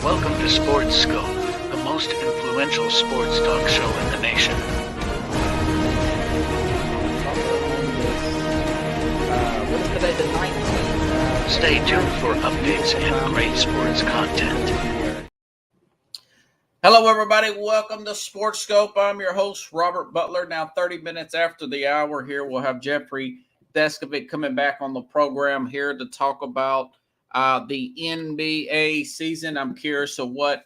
Welcome to Sports Scope, the most influential sports talk show in the nation. What is today, the 19th? Stay tuned for updates and great sports content. Hello, everybody. Welcome to Sports Scope. I'm your host, Robert Butler. Now, 30 minutes after the hour here, we'll have Jeffrey Deskovic coming back on the program here to talk about the NBA season. I'm curious of what,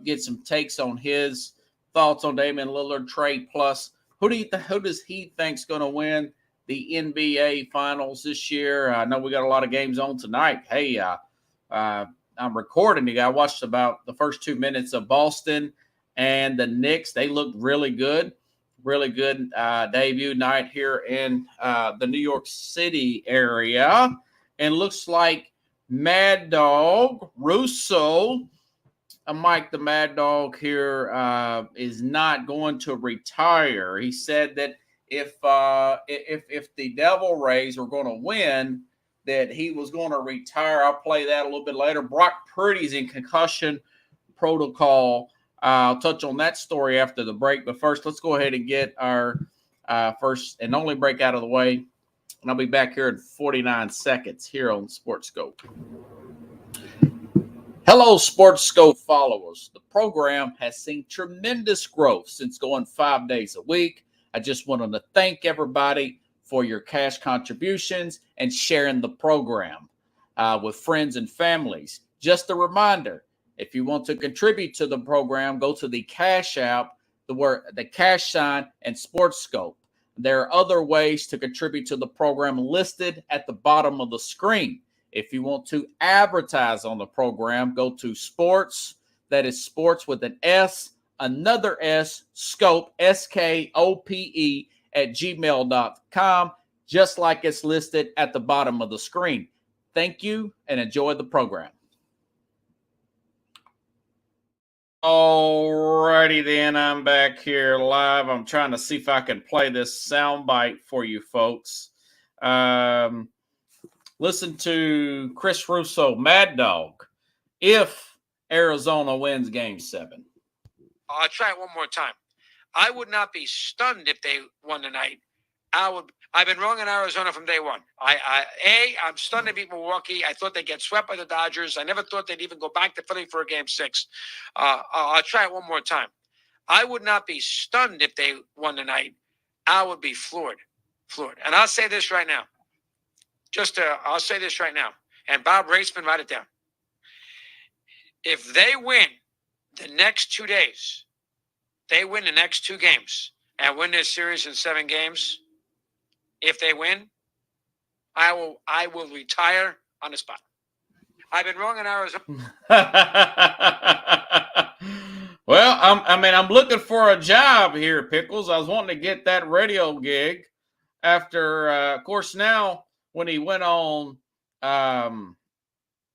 get some takes on his thoughts on Damian Lillard trade. Plus, who does he think's going to win the NBA Finals this year? I know we got a lot of games on tonight. Hey, I'm recording. I watched about the first 2 minutes of Boston and the Knicks. They looked really good. Really good debut night here in the New York City area. And looks like Mad Dog Russo, Mike the Mad Dog here, is not going to retire. He said that if the Devil Rays were going to win, that he was going to retire. I'll play that a little bit later. Brock Purdy's in concussion protocol. I'll touch on that story after the break. But first, let's go ahead and get our first and only break out of the way. And I'll be back here in 49 seconds here on Sports Scope. Hello, Sports Scope followers. The program has seen tremendous growth since going 5 days a week. I just wanted to thank everybody for your cash contributions and sharing the program with friends and families. Just a reminder, if you want to contribute to the program, go to the Cash App, the cash sign, and Sports Scope. There are other ways to contribute to the program listed at the bottom of the screen. If you want to advertise on the program, go to sports, that is sports with an S, another S, scope, SKOPE, at gmail.com, just like it's listed at the bottom of the screen. Thank you and enjoy the program. Alrighty then, I'm back here live. I'm trying to see if I can play this soundbite for you folks. Listen to Chris Russo, Mad Dog, if Arizona wins Game 7. I'll try it one more time. I would not be stunned if they won tonight. I've been wrong in Arizona from day one. I'm stunned to beat Milwaukee. I thought they'd get swept by the Dodgers. I never thought they'd even go back to Philly for a Game 6. I'll try it one more time. I would not be stunned if they won tonight. I would be floored. And I'll say this right now. I'll say this right now. And Bob Raceman, write it down. If they win the next 2 days, they win the next 2 games and win this series in 7 games. If they win, I will retire on the spot. I've been wrong in Arizona. Well, I'm looking for a job here, Pickles. I was wanting to get that radio gig after, of course, now when he went on,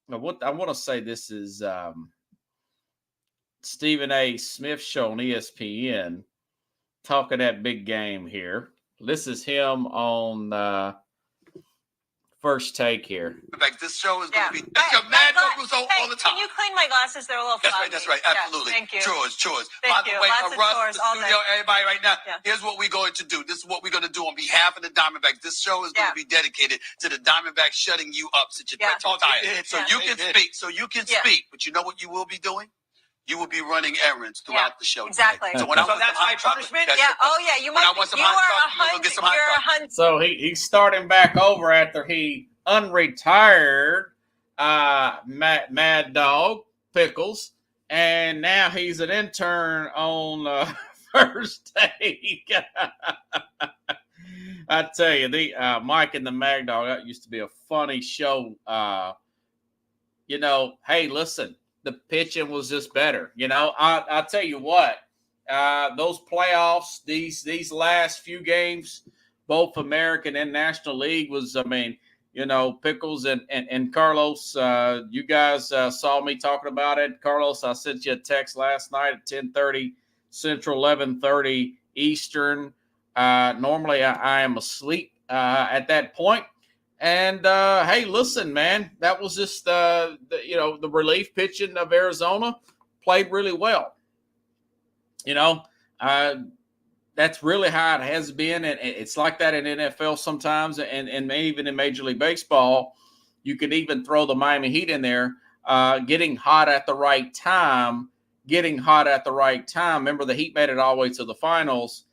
what I want to say this is Stephen A. Smith show on ESPN, talking that big game here. This is him on First Take here. This show is going to be Mad Dog Russo on the top. Can you clean my glasses? They're a little foggy. That's right. Absolutely. Yeah, thank you. Chores. Thank By you. the way, Lots of Russ, chores the all studio, day. everybody right now, Yeah. here's what we're going to do. This is what we're going to do on behalf of the Diamondbacks. This show is going to be dedicated to the Diamondbacks shutting you up since you're tired. So you can speak. But you know what you will be doing? You will be running errands throughout the show. Exactly. So that's my punishment? You might. You are a hunt. So he's starting back over after he unretired Mad Dog Pickles, and now he's an intern on First Take. I tell you, the Mike and the Mad Dog, that used to be a funny show. Hey, listen. The pitching was just better. I'll tell you what, those playoffs, these last few games, both American and National League was, Pickles and Carlos, you guys saw me talking about it. Carlos, I sent you a text last night at 10:30 Central, 11:30 Eastern. Normally I am asleep at that point. And hey, listen, man, that was just the relief pitching of Arizona played really well. That's really how it has been, and it's like that in NFL sometimes, and even in Major League Baseball. You could even throw the Miami Heat in there, getting hot at the right time. Remember, the Heat made it all the way to the finals.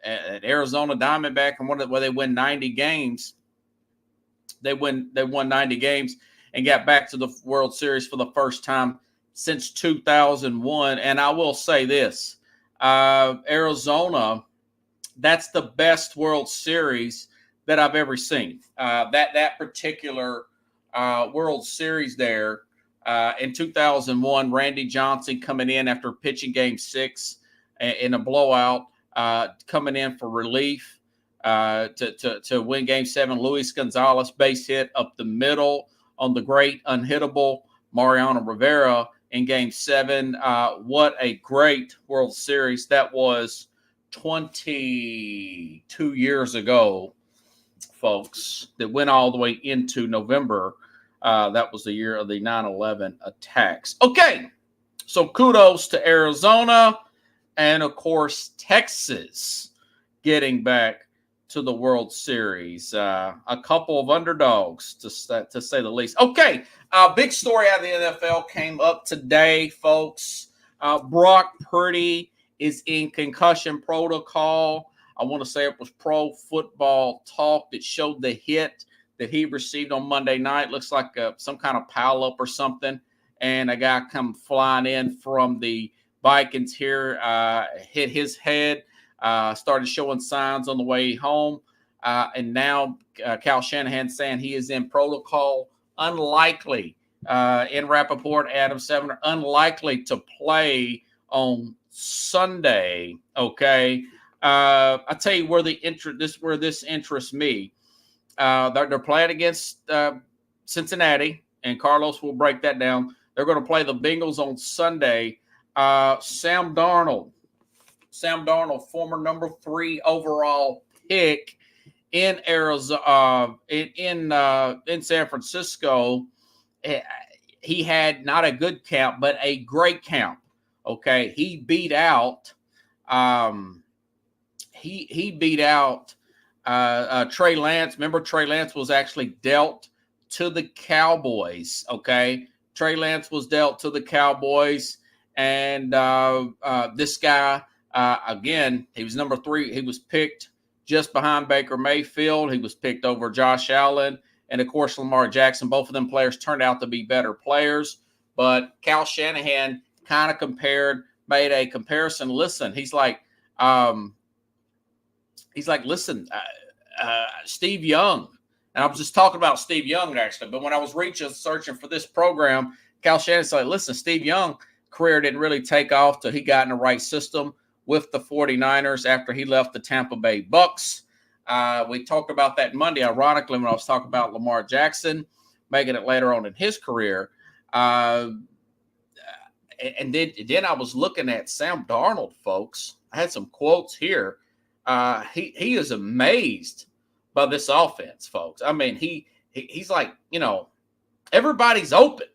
At Arizona Diamondback, and where they win 90 games. They won 90 games and got back to the World Series for the first time since 2001. And I will say this, Arizona, that's the best World Series that I've ever seen. That particular World Series there in 2001, Randy Johnson coming in after pitching Game 6 in a blowout, coming in for relief to win Game 7. Luis Gonzalez base hit up the middle on the great unhittable Mariano Rivera in Game 7. What a great World Series that was 22 years ago, folks, that went all the way into November. That was the year of the 9/11 attacks. Okay, so kudos to Arizona and, of course, Texas getting back to the World Series. A couple of underdogs, to say the least. Okay, big story out of the NFL came up today, folks. Brock Purdy is in concussion protocol. I want to say it was Pro Football Talk that showed the hit that he received on Monday night. Looks like some kind of pile-up or something. And a guy come flying in from the Vikings here, hit his head, started showing signs on the way home. And now Cal Shanahan saying he is in protocol, unlikely, in Rappaport, Adam Sevener, unlikely to play on Sunday. Okay. I'll tell you where this interests me. They're playing against Cincinnati, and Carlos will break that down. They're going to play the Bengals on Sunday. Sam Darnold, former number 3 overall pick in Arizona, in San Francisco. He had not a good camp, but a great camp. Okay, he beat out. He beat out Trey Lance. Remember, Trey Lance was actually dealt to the Cowboys. Okay, Trey Lance was dealt to the Cowboys, and this guy, again, he was number 3. He was picked just behind Baker Mayfield. He was picked over Josh Allen and, of course, Lamar Jackson. Both of them players turned out to be better players, but Cal Shanahan kind of made a comparison. Listen, he's like, listen, Steve Young. And I was just talking about Steve Young, actually. But when I was searching for this program, Cal Shanahan said, listen, Steve Young career didn't really take off till he got in the right system with the 49ers after he left the Tampa Bay Bucks. We talked about that Monday, ironically, when I was talking about Lamar Jackson making it later on in his career. And then I was looking at Sam Darnold, folks. I had some quotes here. He is amazed by this offense, folks. I mean, he's like, everybody's open.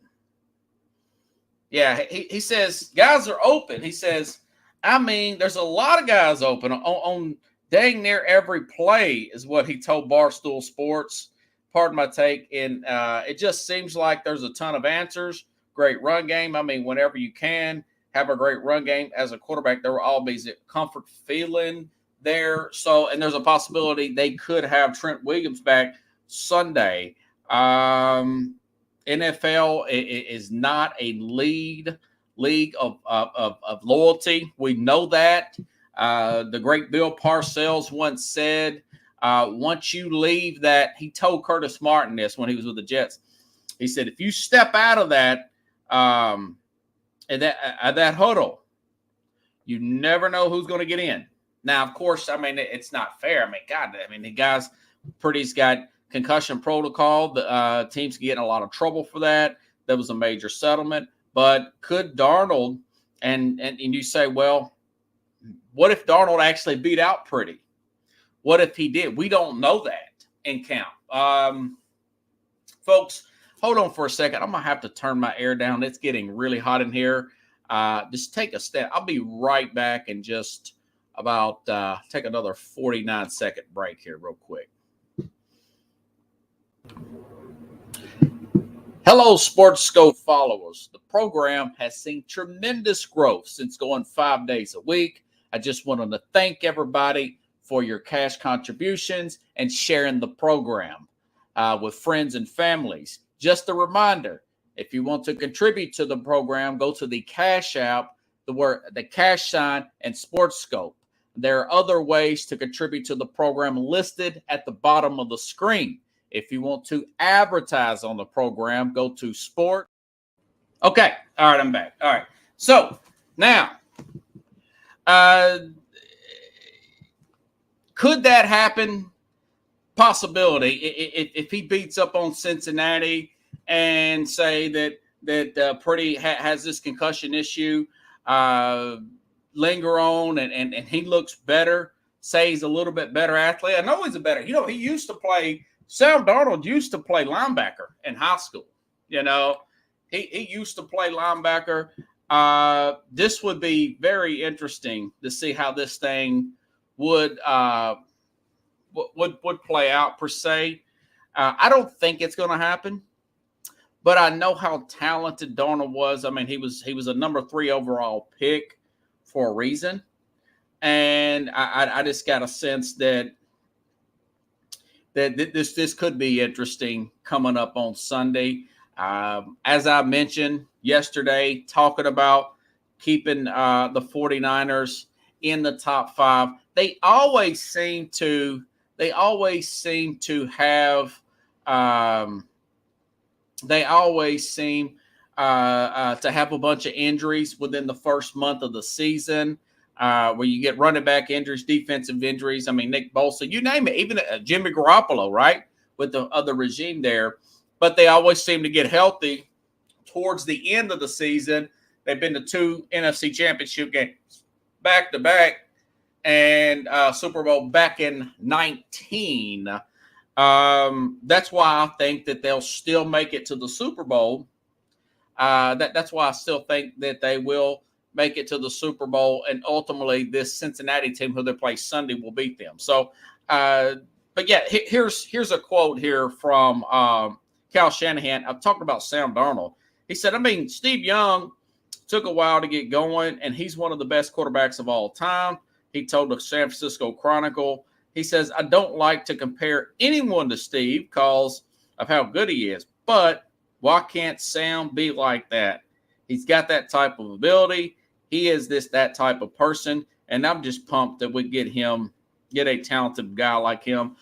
Yeah, he says guys are open. He says, I mean, there's a lot of guys open on dang near every play, is what he told Barstool Sports. Pardon my take. And it just seems like there's a ton of answers. Great run game. I mean, whenever you can have a great run game as a quarterback, there will always be a comfort feeling there. So, and there's a possibility they could have Trent Williams back Sunday. NFL is not a league of loyalty. We know that. The great Bill Parcells once said, once you leave that, he told Curtis Martin this when he was with the Jets. He said, if you step out of that, that huddle, you never know who's going to get in. Now, of course, I mean, it's not fair. I mean, God, the guy's Purdy's got concussion protocol. The team's getting a lot of trouble for that. That was a major settlement. But could Darnold, and you say, well, what if Darnold actually beat out Purdy? What if he did? We don't know that. and count. Folks, hold on for a second. I'm going to have to turn my air down. It's getting really hot in here. Just take a step. I'll be right back in just about take another 49-second break here real quick. Hello, Sports Scope followers. The program has seen tremendous growth since going 5 days a week. I just wanted to thank everybody for your cash contributions and sharing the program with friends and families. Just a reminder, if you want to contribute to the program, go to the Cash App, the cash sign, and Sports Scope. There are other ways to contribute to the program listed at the bottom of the screen. If you want to advertise on the program, go to Sport. Okay. All right. I'm back. All right. So now, could that happen? Possibility. If he beats up on Cincinnati and say that Purdy has this concussion issue, linger on and he looks better, say he's a little bit better athlete. I know he's a better, he used to play, Sam Darnold used to play linebacker in high school. He used to play linebacker. This would be very interesting to see how this thing would play out per se. I don't think it's going to happen, but I know how talented Darnold was. I mean, he was a number 3 overall pick for a reason, and I just got a sense that this could be interesting coming up on Sunday. As I mentioned yesterday, talking about keeping the 49ers in the top 5. They always seem to have to have a bunch of injuries within the first month of the season, where you get running back injuries, defensive injuries. I mean, Nick Bosa, you name it, even Jimmy Garoppolo, right, with the other regime there. But they always seem to get healthy towards the end of the season. They've been to 2 NFC Championship games back-to-back and Super Bowl back in 19. That's why I think that they'll still make it to the Super Bowl. That's why I still think that they will make it to the Super Bowl, and ultimately this Cincinnati team who they play Sunday will beat them. So, but yeah, here's a quote here from Kyle Shanahan. I'm talking about Sam Darnold. He said, Steve Young took a while to get going, and he's one of the best quarterbacks of all time. He told the San Francisco Chronicle, he says, I don't like to compare anyone to Steve because of how good he is, but why can't Sam be like that? He's got that type of ability. He is that type of person, and I'm just pumped that we get a talented guy like him.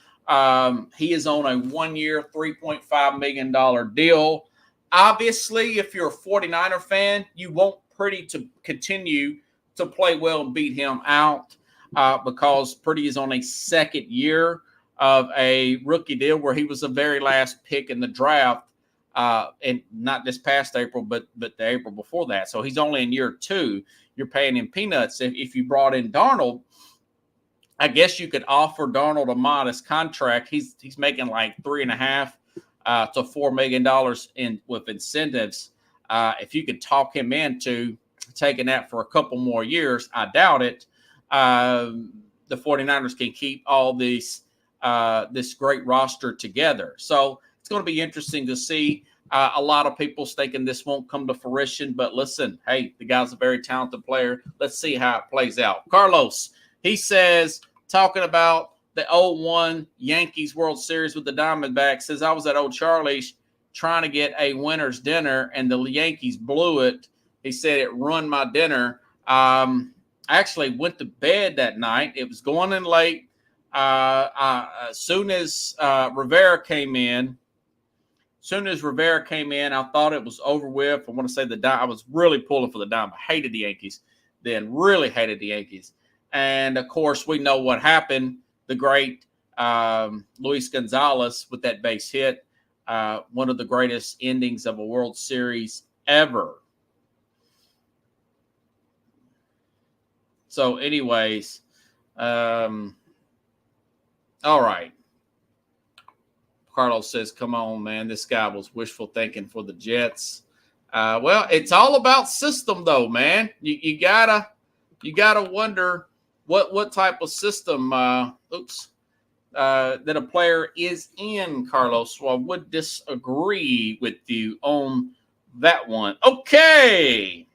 He is on a 1-year, $3.5 million deal. Obviously, if you're a 49er fan, you want Purdy to continue to play well and beat him out because Purdy is on a second year of a rookie deal where he was the very last pick in the draft, and not this past April, but the April before that. So he's only in year 2. You're paying him peanuts. If you brought in Darnold, I guess you could offer Darnold a modest contract. He's making like $3.5 to $4 million with incentives. If you could talk him into taking that for a couple more years, I doubt it. The 49ers can keep all this great roster together. So it's going to be interesting to see. A lot of people's thinking this won't come to fruition, but listen, hey, the guy's a very talented player. Let's see how it plays out. Carlos, he says, talking about the 0-1 Yankees World Series with the Diamondbacks, says, I was at Old Charlie's trying to get a winner's dinner, and the Yankees blew it. He said it ruined my dinner. I actually went to bed that night. It was going in late. As soon as Rivera came in, I thought it was over with. I want to say I was really pulling for the Diamondbacks. Hated the Yankees then, really hated the Yankees. And, of course, we know what happened. The great Luis Gonzalez with that base hit, one of the greatest endings of a World Series ever. So, anyways, all right. Carlos says, come on, man. This guy was wishful thinking for the Jets. Well, it's all about system, though, man. You gotta wonder what type of system that a player is in, Carlos. So I would disagree with you on that one. Okay.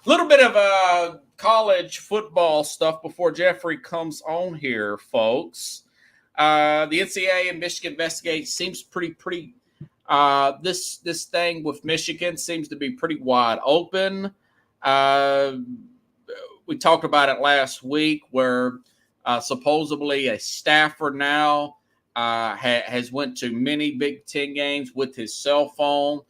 A little bit of college football stuff before Jeffrey comes on here, folks. The NCAA and Michigan investigate seems pretty. This thing with Michigan seems to be pretty wide open. We talked about it last week, where supposedly a staffer now has went to many Big Ten games with his cell phone.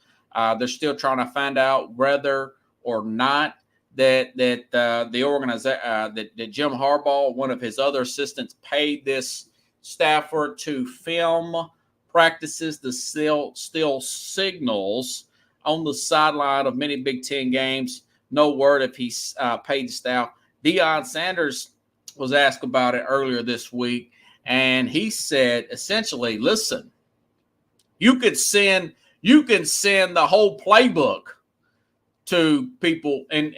They're still trying to find out whether or not that the organization that Jim Harbaugh, one of his other assistants, paid this staffer to film practices to steal signals on the sideline of many Big Ten games. No word if he's paid the staff. Deion Sanders was asked about it earlier this week, and he said essentially, listen, you can send the whole playbook to people and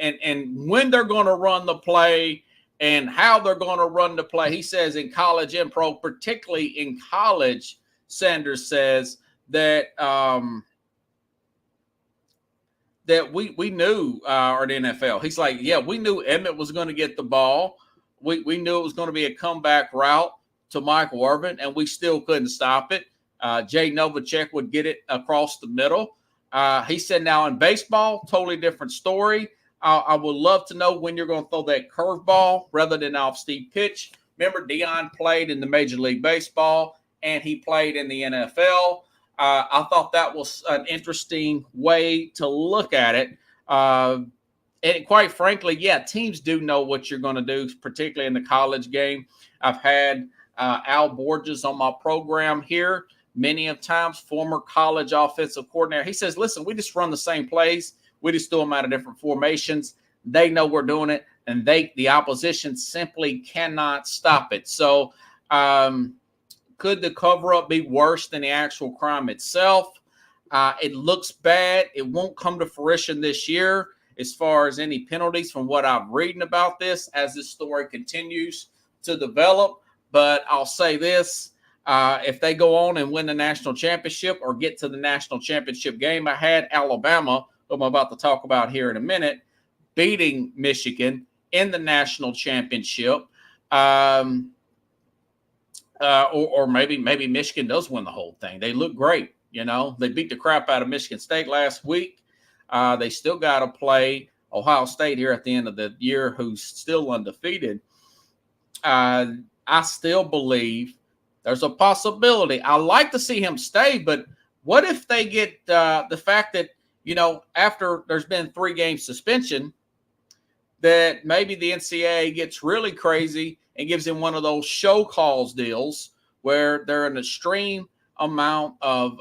when they're going to run the play and how they're going to run the play. He says in college and pro, particularly in college, Sanders says that that we knew or the NFL. He's like, yeah, we knew Emmett was going to get the ball. We knew it was going to be a comeback route to Michael Irvin, and we still couldn't stop it. Jay Novacek would get it across the middle. He said now in baseball, totally different story. I would love to know when you're going to throw that curveball rather than off steep pitch. Remember, Deion played in the Major League Baseball, and he played in the NFL. I thought that was an interesting way to look at it. And quite frankly, yeah, teams do know what you're going to do, particularly in the college game. I've had Al Borges on my program here many of times, former college offensive coordinator. He says, listen, we just run the same plays. We just do them out of different formations. They know we're doing it, and the opposition simply cannot stop it. So could the cover-up be worse than the actual crime itself? It looks bad. It won't come to fruition this year as far as any penalties from what I'm reading about this as this story continues to develop. But I'll say this. If they go on and win the national championship or get to the national championship game, I had Alabama, who I'm about to talk about here in a minute, beating Michigan in the national championship. Or maybe Michigan does win the whole thing. They look great. You know, they beat the crap out of Michigan State last week. They still got to play Ohio State here at the end of the year, who's still undefeated. I still believe there's a possibility. I like to see him stay, but what if they get the fact that, you know, after there's been 3-game suspension, that maybe the NCAA gets really crazy and gives him one of those show calls deals where they're an extreme amount of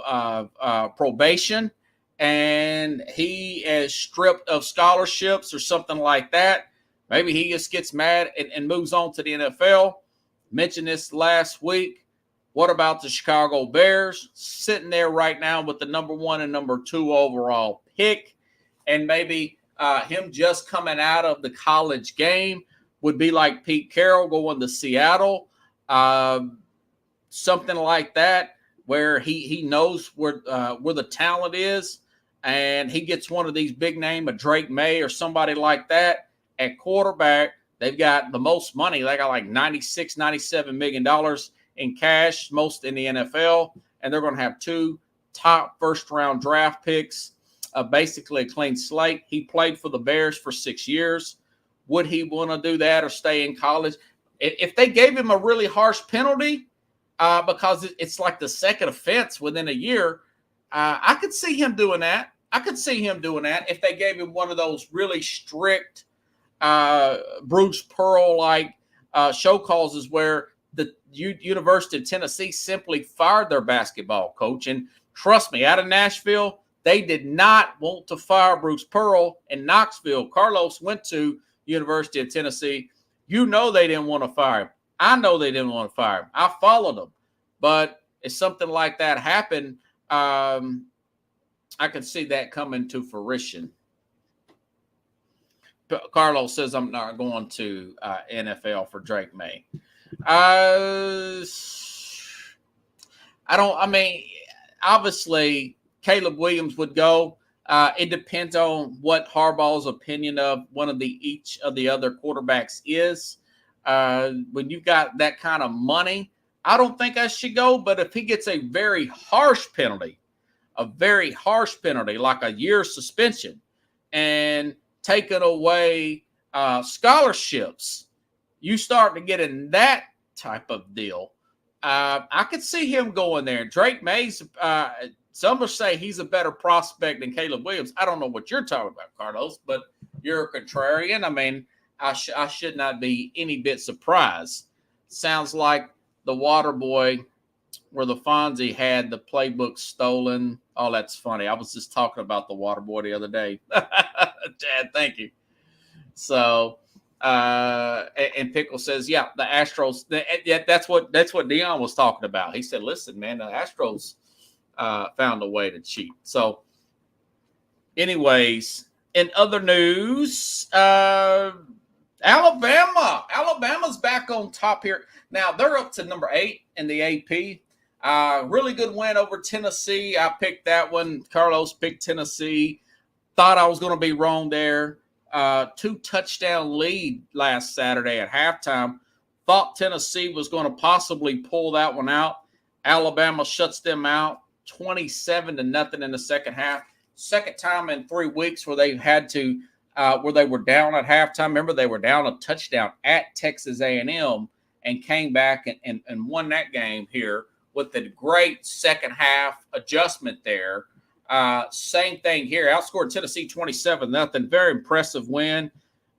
probation and he is stripped of scholarships or something like that. Maybe he just gets mad and moves on to the NFL. Mentioned this last week. What about the Chicago Bears sitting there right now with the number 1 and number 2 overall pick? And maybe him just coming out of the college game would be like Pete Carroll going to Seattle. Something like that, where he knows where the talent is, and he gets one of these big name, a Drake May or somebody like that at quarterback. They've got the most money. They got like $96, $97 million in cash, most in the NFL, and they're going to have 2 top first-round draft picks, basically a clean slate. He played for the Bears for 6 years. Would he want to do that or stay in college? If they gave him a really harsh penalty, because it's like the second offense within a year, I could see him doing that. If they gave him one of those really strict Bruce Pearl-like show causes where the University of Tennessee simply fired their basketball coach. And trust me, out of Nashville, they did not want to fire Bruce Pearl in Knoxville. Carlos went to University of Tennessee. You know they didn't want to fire him. I know they didn't want to fire him. I followed them. But if something like that happened, I can see that coming to fruition. Carlos says I'm not going to NFL for Drake May. Obviously, Caleb Williams would go. It depends on what Harbaugh's opinion of each of the other quarterbacks is. When you got that kind of money, I don't think I should go. But if he gets a very harsh penalty, like a year suspension, and taking away scholarships, you start to get in that type of deal. I could see him going there. Drake May's, some will say he's a better prospect than Caleb Williams. I don't know what you're talking about, Carlos, but you're a contrarian. I mean, I should not be any bit surprised. Sounds like the water boy where the Fonzie had the playbook stolen. Oh, that's funny. I was just talking about the water boy the other day. Chad, thank you. So, and Pickle says, yeah, the Astros, that's what Dion was talking about. He said, listen, man, the Astros found a way to cheat. So, anyways, in other news, Alabama's back on top here. Now, they're up to number 8 in the AP. Really good win over Tennessee. I picked that one. Carlos picked Tennessee. Thought I was going to be wrong there. 2-touchdown lead last Saturday at halftime. Thought Tennessee was going to possibly pull that one out. Alabama shuts them out 27-0 in the second half. Second time in 3 weeks where they had to, where they were down at halftime. Remember, they were down a touchdown at Texas A&M and came back and won that game here with the great second half adjustment there. Same thing here. Outscored Tennessee 27-0. Very impressive win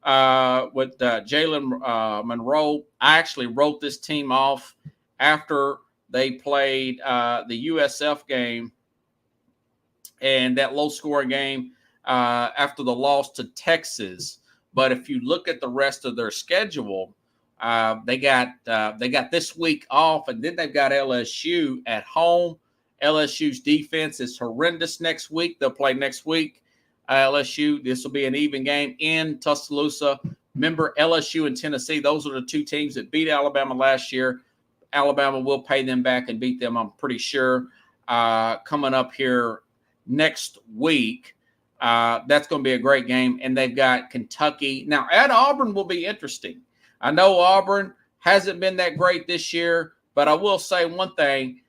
with Jalen Monroe. I actually wrote this team off after they played the USF game and that low-scoring game after the loss to Texas. But if you look at the rest of their schedule, they got this week off, and then they've got LSU at home. LSU's defense is horrendous next week. They'll play next week. LSU, this will be an even game in Tuscaloosa. Remember, LSU and Tennessee, those are the two teams that beat Alabama last year. Alabama will pay them back and beat them, I'm pretty sure, coming up here next week. That's going to be a great game. And they've got Kentucky. Now, at Auburn will be interesting. I know Auburn hasn't been that great this year, but I will say one thing.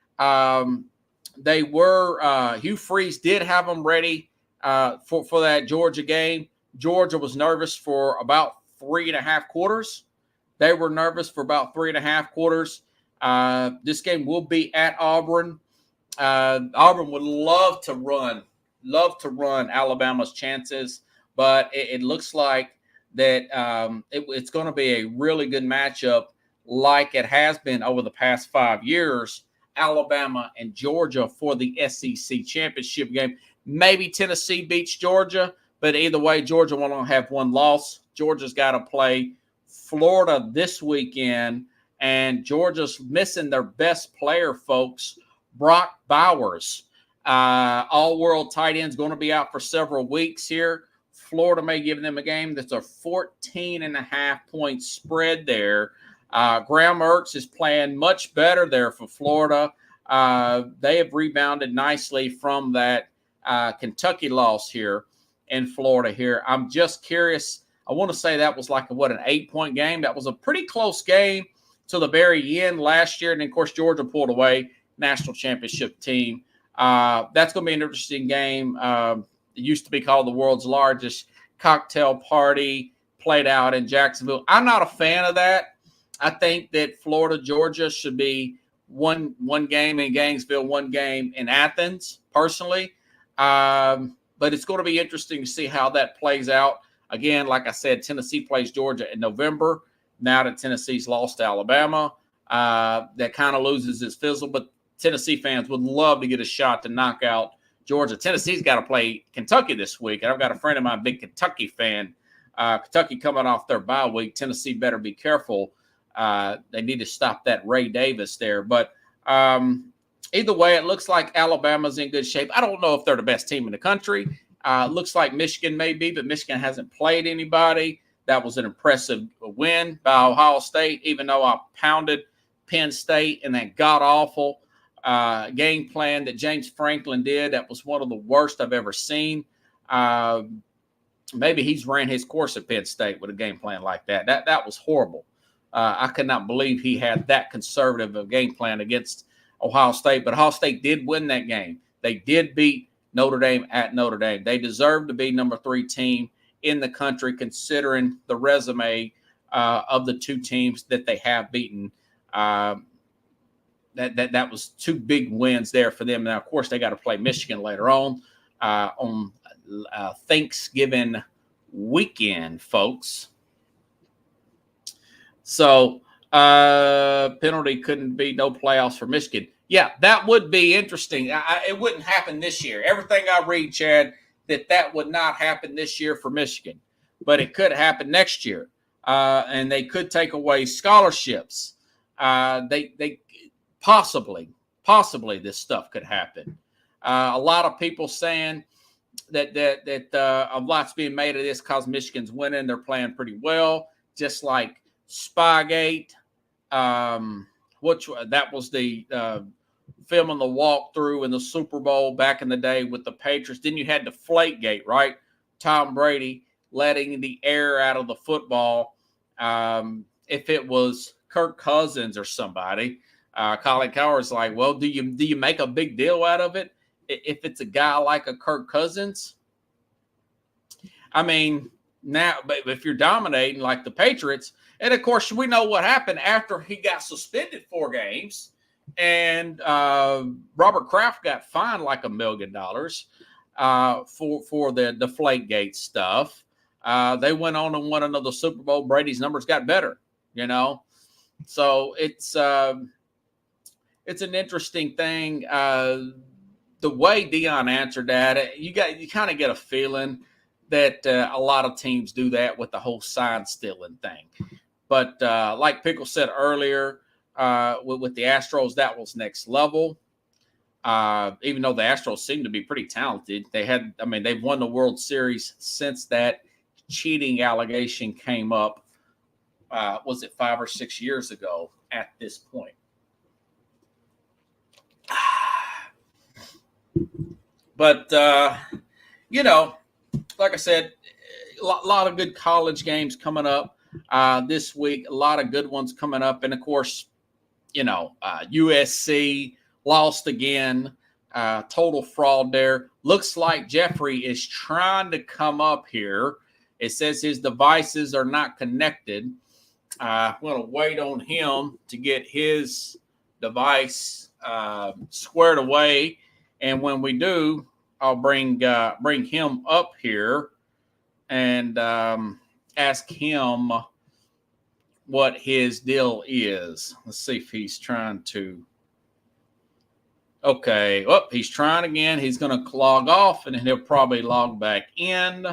They were Hugh Freeze did have them ready for that Georgia game. Georgia was nervous for about 3.5 quarters. They were nervous for about 3.5 quarters. This game will be at Auburn. Auburn would love to run Alabama's chances, but it looks like that it's going to be a really good matchup like it has been over the past 5 years, Alabama and Georgia for the SEC championship game. Maybe Tennessee beats Georgia, but either way, Georgia will only have one loss. Georgia's got to play Florida this weekend, and Georgia's missing their best player, folks, Brock Bowers. All-world tight end is going to be out for several weeks here. Florida may give them a game. That's a 14.5-point spread there. Graham Mertz is playing much better there for Florida. They have rebounded nicely from that Kentucky loss here in Florida here. I'm just curious. I want to say that was like an 8-point game. That was a pretty close game to the very end last year. And, of course, Georgia pulled away, national championship team. That's going to be an interesting game. It used to be called the world's largest cocktail party, played out in Jacksonville. I'm not a fan of that. I think that Florida, Georgia should be one game in Gainesville, one game in Athens, personally. But it's going to be interesting to see how that plays out. Again, like I said, Tennessee plays Georgia in November. Now that Tennessee's lost to Alabama, that kind of loses its fizzle. But Tennessee fans would love to get a shot to knock out Georgia. Tennessee's got to play Kentucky this week. And I've got a friend of mine, big Kentucky fan. Kentucky coming off their bye week. Tennessee better be careful. They need to stop that Ray Davis there. But either way, it looks like Alabama's in good shape. I don't know if they're the best team in the country. Looks like Michigan may be, but Michigan hasn't played anybody. That was an impressive win by Ohio State, even though I pounded Penn State in that god-awful game plan that James Franklin did. That was one of the worst I've ever seen. Maybe he's ran his course at Penn State with a game plan like that. That was horrible. I could not believe he had that conservative a game plan against Ohio State. But Ohio State did win that game. They did beat Notre Dame at Notre Dame. They deserve to be number 3 team in the country, considering the resume of the 2 teams that they have beaten. That was 2 big wins there for them. Now, of course, they got to play Michigan later on Thanksgiving weekend, folks. So penalty couldn't be no playoffs for Michigan. Yeah, that would be interesting. It wouldn't happen this year. Everything I read, Chad, that would not happen this year for Michigan, but it could happen next year, and they could take away scholarships. They possibly this stuff could happen. A lot of people saying that a lot's being made of this because Michigan's winning. They're playing pretty well, just like Spygate, which that was the filming the walkthrough in the Super Bowl back in the day with the Patriots. Then you had Deflategate, right? Tom Brady letting the air out of the football. If it was Kirk Cousins or somebody, Colin Cowherd's like, well, do you make a big deal out of it if it's a guy like a Kirk Cousins? I mean, now, but if you're dominating like the Patriots, and of course we know what happened after he got suspended 4 games, and Robert Kraft got fined like $1 million for the Deflategate stuff. They went on and won another Super Bowl. Brady's numbers got better, you know. So it's an interesting thing. The way Deion answered that, you kind of get a feeling that a lot of teams do that with the whole sign stealing thing. But like Pickle said earlier, with the Astros, that was next level. Even though the Astros seem to be pretty talented, they've won the World Series since that cheating allegation came up. Was it 5 or 6 years ago at this point? But, like I said, a lot of good college games coming up this week. A lot of good ones coming up. And, of course, USC lost again. Total fraud there. Looks like Jeffrey is trying to come up here. It says his devices are not connected. I'm going to wait on him to get his device squared away. And when we do, I'll bring him up here and ask him what his deal is. Let's see if he's trying to. Okay. Oh, he's trying again. He's going to log off, and then he'll probably log back in.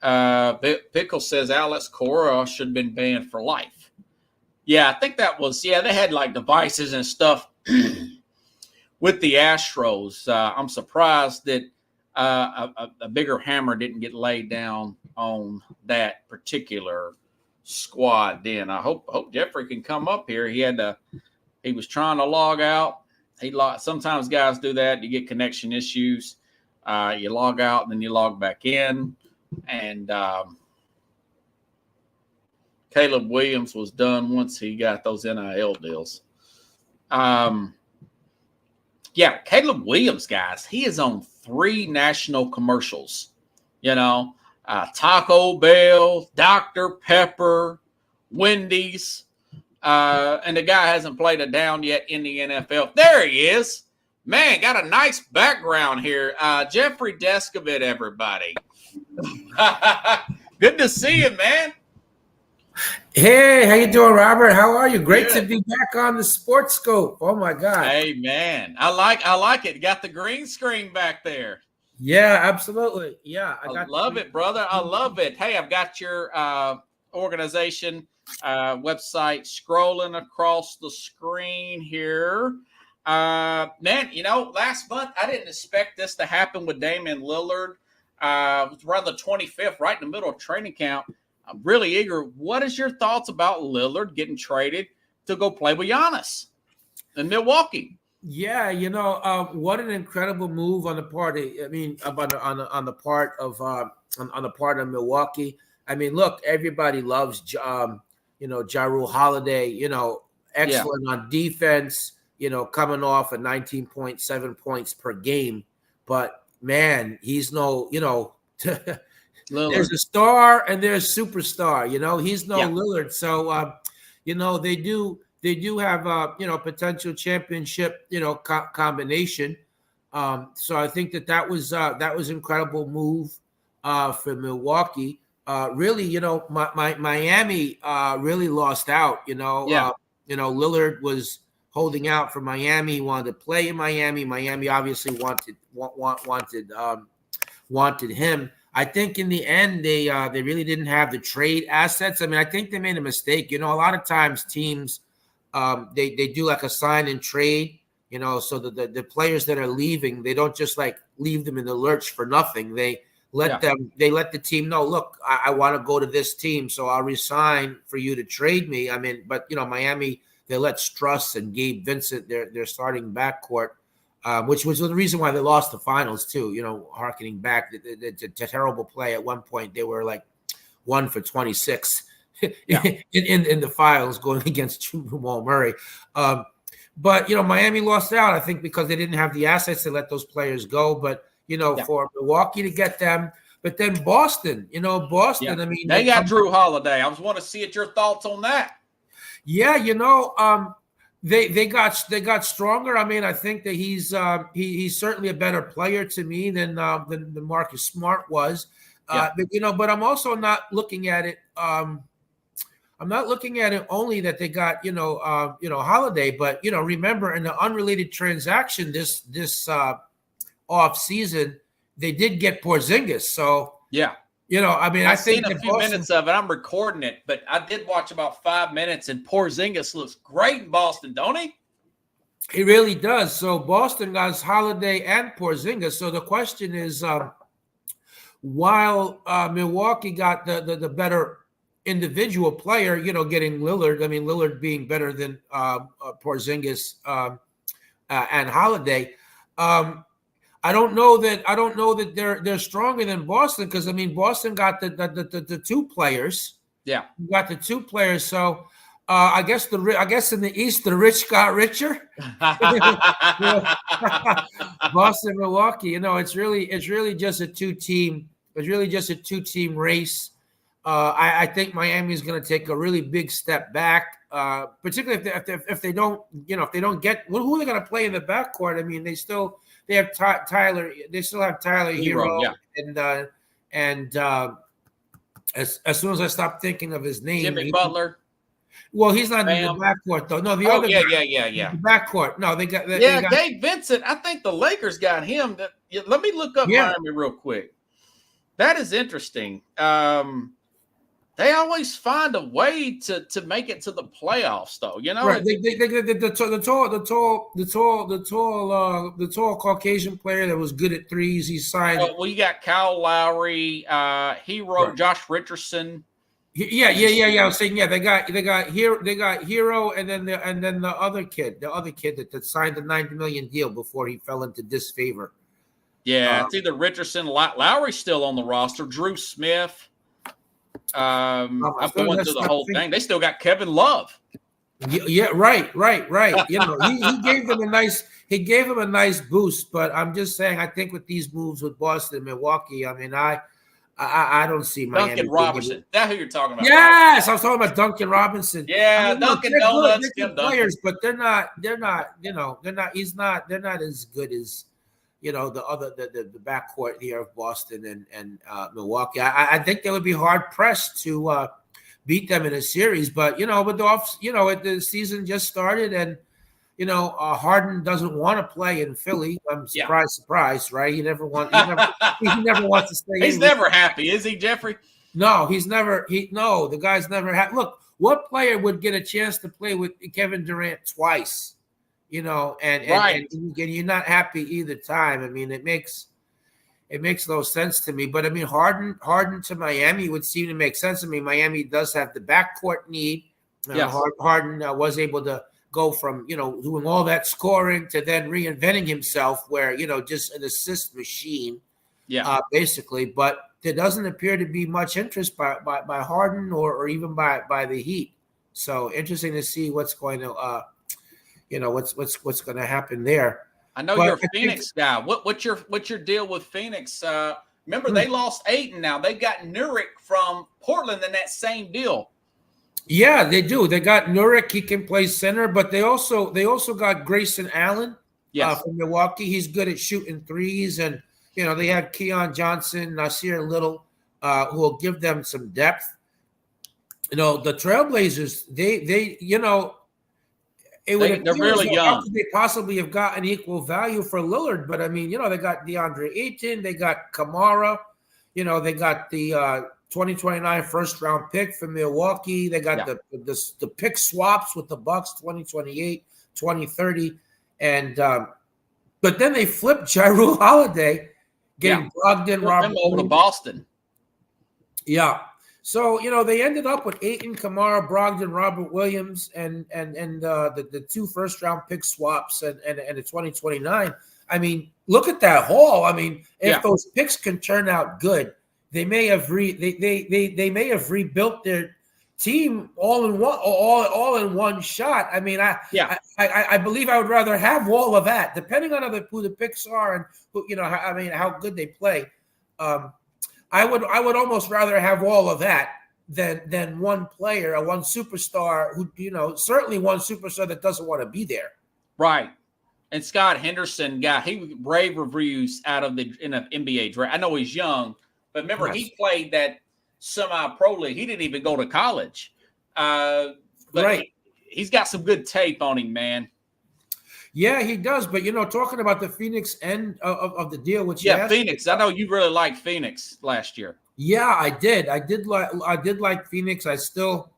Pickle says Alex Cora should have been banned for life. Yeah, I think that was, they had like devices and stuff with the Astros. I'm surprised that a bigger hammer didn't get laid down on that particular squad then. I hope Jeffrey can come up here. He was trying to log out. Sometimes guys do that. You get connection issues. You log out and then you log back in. And Caleb Williams was done once he got those NIL deals. Caleb Williams, guys, he is on 3 national commercials. Taco Bell, Dr. Pepper, Wendy's, and the guy hasn't played a down yet in the NFL. There he is. Man, got a nice background here. Jeffrey Descovich, everybody. Good to see you, man. Hey, how you doing, Robert? How are you? Great to be back on the Sports Scope. Oh my God. Hey, man, I like it. Got the green screen back there. Yeah, absolutely. Yeah, I love it, brother. I love it. Hey, I've got your organization website scrolling across the screen here. Man, last month I didn't expect this to happen with Damian Lillard. It was around the 25th, right in the middle of training camp. I'm really eager. What is your thoughts about Lillard getting traded to go play with Giannis in Milwaukee? Yeah, what an incredible move on the part of, on the part of Milwaukee. I mean, look, everybody loves Jrue Holiday, excellent on defense, coming off 19.7 points per game. But man, he's there's a star and there's superstar, he's no Lillard. So they do have potential championship, combination. So I think that was incredible move for Milwaukee. Really, Miami really lost out. Lillard was holding out for Miami. He wanted to play in Miami. Miami obviously wanted him. I think in the end they really didn't have the trade assets. I mean, I think they made a mistake. A lot of times teams they do like a sign and trade. So the players that are leaving, they don't just like leave them in the lurch for nothing. They let the team know, look, I want to go to this team, so I'll resign for you to trade me. I mean, but Miami, they let Struss and Gabe Vincent, their starting backcourt, which was the reason why they lost the finals too. Harkening back, the terrible play at one point, they were like 1 for 26 in the finals going against Jamal Murray. But Miami lost out, I think, because they didn't have the assets to let those players go. But for Milwaukee to get them, but then Boston, Boston. I mean, they got Jrue Holiday. I was want to see your thoughts on that. Yeah, they got stronger. I mean, I think that he's certainly a better player to me than Marcus Smart was. But I'm also not looking at it. I'm not looking at it only that they got Holiday, but remember in the unrelated transaction this off season they did get Porzingis. So I've seen a few minutes of it. I'm recording it, but I did watch about 5 minutes, and Porzingis looks great in Boston, don't he? He really does. So Boston got Holiday and Porzingis. So the question is, while Milwaukee got the better individual player, getting Lillard. I mean, Lillard being better than Porzingis and Holiday. I don't know that they're stronger than Boston, because I mean Boston got the two players. Yeah, got the two players. So I guess in the East the rich got richer. Boston, Milwaukee. It's really just a two-team. It's really just a two-team race. I think Miami is going to take a really big step back, particularly if they don't get who are they going to play in the backcourt. I mean, they have Tyler. They still have Tyler Hero, and as soon as I stop thinking of his name, Jimmy Butler. Well, he's not in the backcourt though. No, the other yeah. The backcourt. No, they got Gabe Vincent. I think the Lakers got him. Let me look up Miami real quick. That is interesting. They always find a way to make it to the playoffs, though. Right. The tall Caucasian player that was good at threes. He signed. Well, you got Kyle Lowry, Hero, right. Josh Richardson. Yeah. I was saying, they got Hero, and then the other kid that signed the $90 million deal before he fell into disfavor. Yeah, it's either Richardson, Lowry's still on the roster. Drew Smith. I'm going through the whole thing. They still got Kevin Love. Yeah, right. He gave them a nice boost. But I'm just saying, I think with these moves with Boston and Milwaukee, I mean, I don't see Miami. Duncan Robinson. That's who you're talking about. Yes, I was talking about Duncan Robinson. Yeah, I mean, Duncan Donuts, good players, but they're not. He's not. They're not as good as. The backcourt here of Boston and Milwaukee. I think they would be hard pressed to beat them in a series, but the season just started, and Harden doesn't want to play in Philly. I'm surprised, right? He never wants to stay. He's never happy, is he, Jeffrey? No, he's never. The guy's never happy. Look, what player would get a chance to play with Kevin Durant twice? and you're not happy either time. I mean, it makes no sense to me. But I mean, Harden to Miami would seem to make sense to me. Miami does have the backcourt need. Harden was able to go from doing all that scoring to then reinventing himself, where just an assist machine, basically. But there doesn't appear to be much interest by Harden or even by the Heat. So interesting to see what's going to what's going to happen there. I know you're a Phoenix guy. What's your deal with Phoenix? Remember they lost Ayton. Now they got Nurkic from Portland in that same deal. Yeah, they do. They got Nurkic. He can play center, but they also got Grayson Allen from Milwaukee. He's good at shooting threes, and they have Keon Johnson, Nasir Little, who will give them some depth. The Trailblazers, they're really young. They possibly have gotten equal value for Lillard, but I mean, they got DeAndre Ayton, they got Kamara, they got the 2029 first round pick from Milwaukee. They got the pick swaps with the Bucks 2028, 2030, and but then they flipped Jrue Holiday, getting Brogdon, Robert over to Boston. Yeah. So, they ended up with Ayton, Kamara, Brogdon, Robert Williams, and the 2 first-round pick swaps and the 2029. I mean, look at that haul. I mean, if those picks can turn out good, they may have they may have rebuilt their team all in one shot. I mean, I believe I would rather have all of that, depending on who the picks are and who, how good they play. I would almost rather have all of that than one player or one superstar who, certainly one superstar that doesn't want to be there. Right. And Scott Henderson he rave reviews out of the NBA draft. I know he's young, but remember he played that semi-pro league. He didn't even go to college. But he's got some good tape on him, man. Yeah, he does. But, talking about the Phoenix end of the deal, which Phoenix. I know you really liked Phoenix last year. Yeah, I did. I did like Phoenix. I still,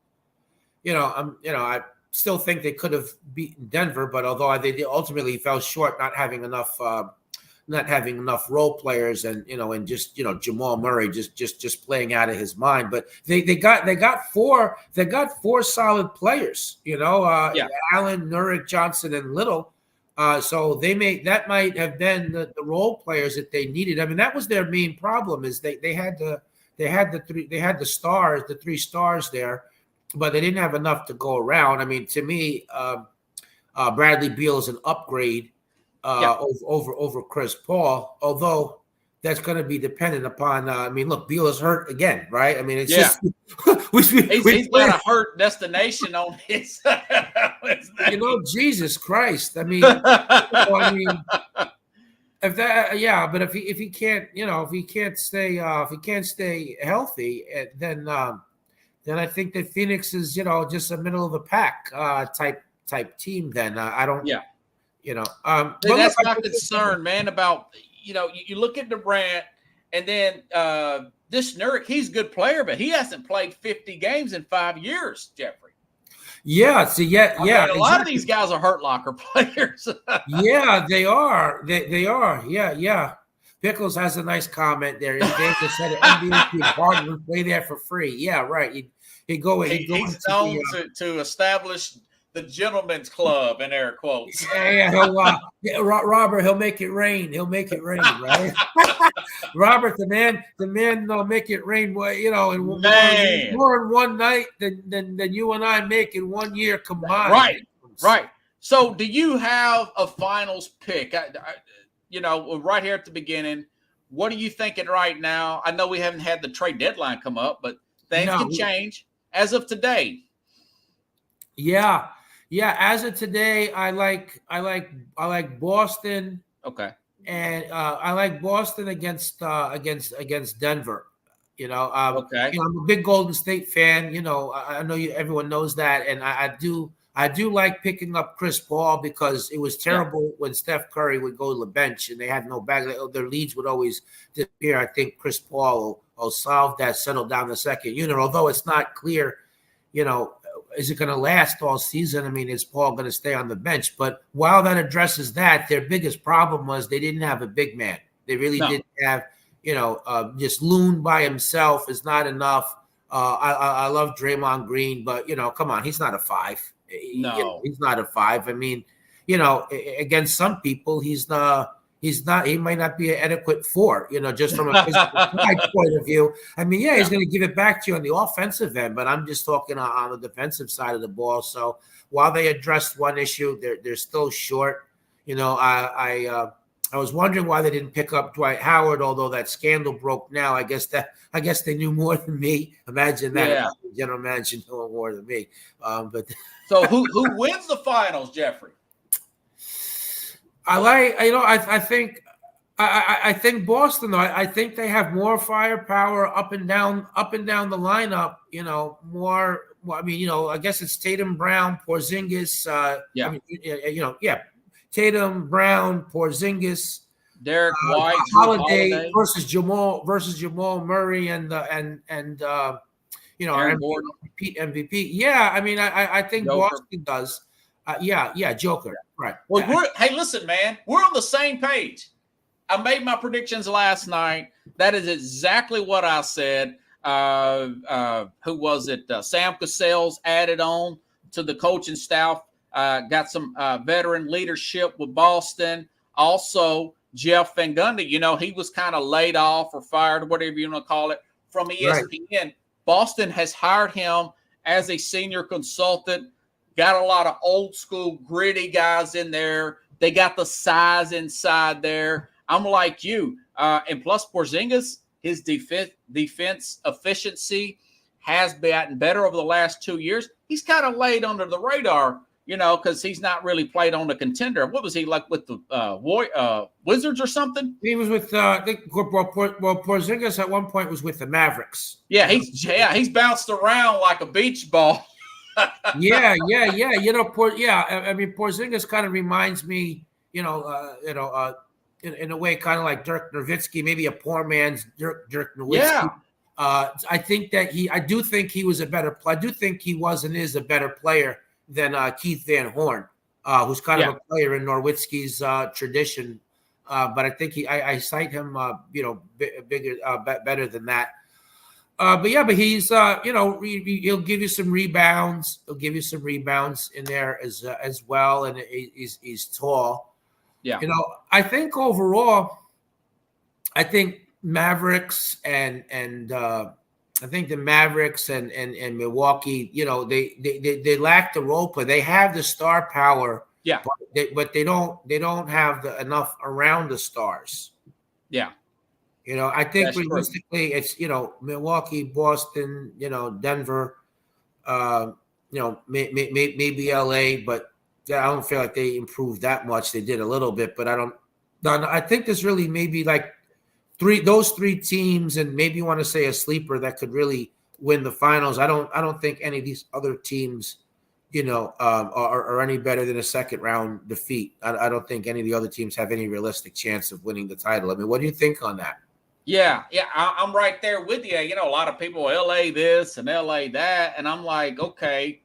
I still think they could have beaten Denver, but although they ultimately fell short, not having enough role players, and just Jamal Murray just playing out of his mind. But they got four solid players. Allen, Nurkic, Johnson, and Little. So that might have been the role players that they needed. I mean, that was their main problem, is they had the stars, the 3 stars there, but they didn't have enough to go around. I mean, to me, Bradley Beal is an upgrade over Chris Paul, although that's going to be dependent upon. Look, Beal is hurt again, right? I mean, it's just he's got a hurt destination on his. Jesus Christ! I mean, if that, but if he can't, if he can't stay healthy, then I think that Phoenix is, just a middle of the pack type team. Then I don't. Yeah. That's my concern, man. About you look at Durant, and then this Nurkic, he's a good player, but he hasn't played 50 games in 5 years, Jeffrey. Yeah. So a lot of these guys are hurt locker players. Yeah, they are. They are. Yeah. Pickles has a nice comment there. Dave just said NBA Harden would play there for free. Yeah, right. He's known to establish the gentleman's club in air quotes. Robert, he'll make it rain. He'll make it rain, right? Robert, the man will make it rain. More in one night than you and I make in 1 year combined. Right. So, do you have a finals pick? Right here at the beginning, what are you thinking right now? I know we haven't had the trade deadline come up, but things can change as of today. Yeah. As of today, I like Boston. Okay. And I like Boston against Denver. Okay. I'm a big Golden State fan. I know everyone knows that, and I do like picking up Chris Paul, because it was terrible when Steph Curry would go to the bench and they had no bag. Their leads would always disappear. I think Chris Paul will solve that, settle down the second unit. Although it's not clear, is it going to last all season? I mean, is Paul going to stay on the bench? But while that addresses that, their biggest problem was they didn't have a big man. They really didn't have, just Loon by himself is not enough. I love Draymond Green, but, come on, he's not a 5. No, he's not a 5. I mean, against some people, he's not. He might not be an adequate 4, just from a physical point of view. I mean, he's going to give it back to you on the offensive end, but I'm just talking on the defensive side of the ball. So while they addressed one issue, they're still short. I was wondering why they didn't pick up Dwight Howard, although that scandal broke now. I guess they knew more than me. Imagine that. Yeah. The general manager knowing more than me. But so who wins the finals, Jeffrey? I think Boston, though. I think they have more firepower up and down the lineup. More. Well, I mean, I guess it's Tatum, Brown, Porzingis. Tatum, Brown, Porzingis, Derek White, Holiday versus Jamal Murray, and our MVP. Yeah, I mean, I think Joker. Boston does. Joker. Right. Well, hey, listen, man, we're on the same page. I made my predictions last night. That is exactly what I said. Who was it? Sam Cassell's added on to the coaching staff. Got some veteran leadership with Boston. Also, Jeff Van Gundy, he was kind of laid off or fired, whatever you want to call it, from ESPN. Right. Boston has hired him as a senior consultant. Got a lot of old school, gritty guys in there. They got the size inside there. I'm like you. And plus Porzingis, his defense efficiency has gotten better over the last 2 years. He's kind of laid under the radar, because he's not really played on a contender. What was he like with the Wizards or something? He was with Porzingis at one point was with the Mavericks. Yeah, he's bounced around like a beach ball. Yeah. I mean, Porzingis kind of reminds me, in a way, kind of like Dirk Nowitzki, maybe a poor man's Dirk Nowitzki. Yeah. I do think he was a better. I do think he was and is a better player than Keith Van Horn, who's kind of a player in Nowitzki's tradition. But I think I cite him, bigger, better than that. But he's, he'll give you some rebounds. He'll give you some rebounds in there as well, and he's tall. Yeah. I think overall, Mavericks and I think the Mavericks and Milwaukee, they lack the role play. They have the star power, but they don't have enough around the stars. Yeah. I think That's realistically, true. It's Milwaukee, Boston, Denver, maybe LA, but I don't feel like they improved that much. They did a little bit, but I think there's really maybe like those three teams, and maybe you want to say a sleeper that could really win the finals. I don't think any of these other teams, are any better than a second round defeat. I don't think any of the other teams have any realistic chance of winning the title. I mean, what do you think on that? Yeah, I'm right there with you. A lot of people, LA this and LA that, and I'm like, okay,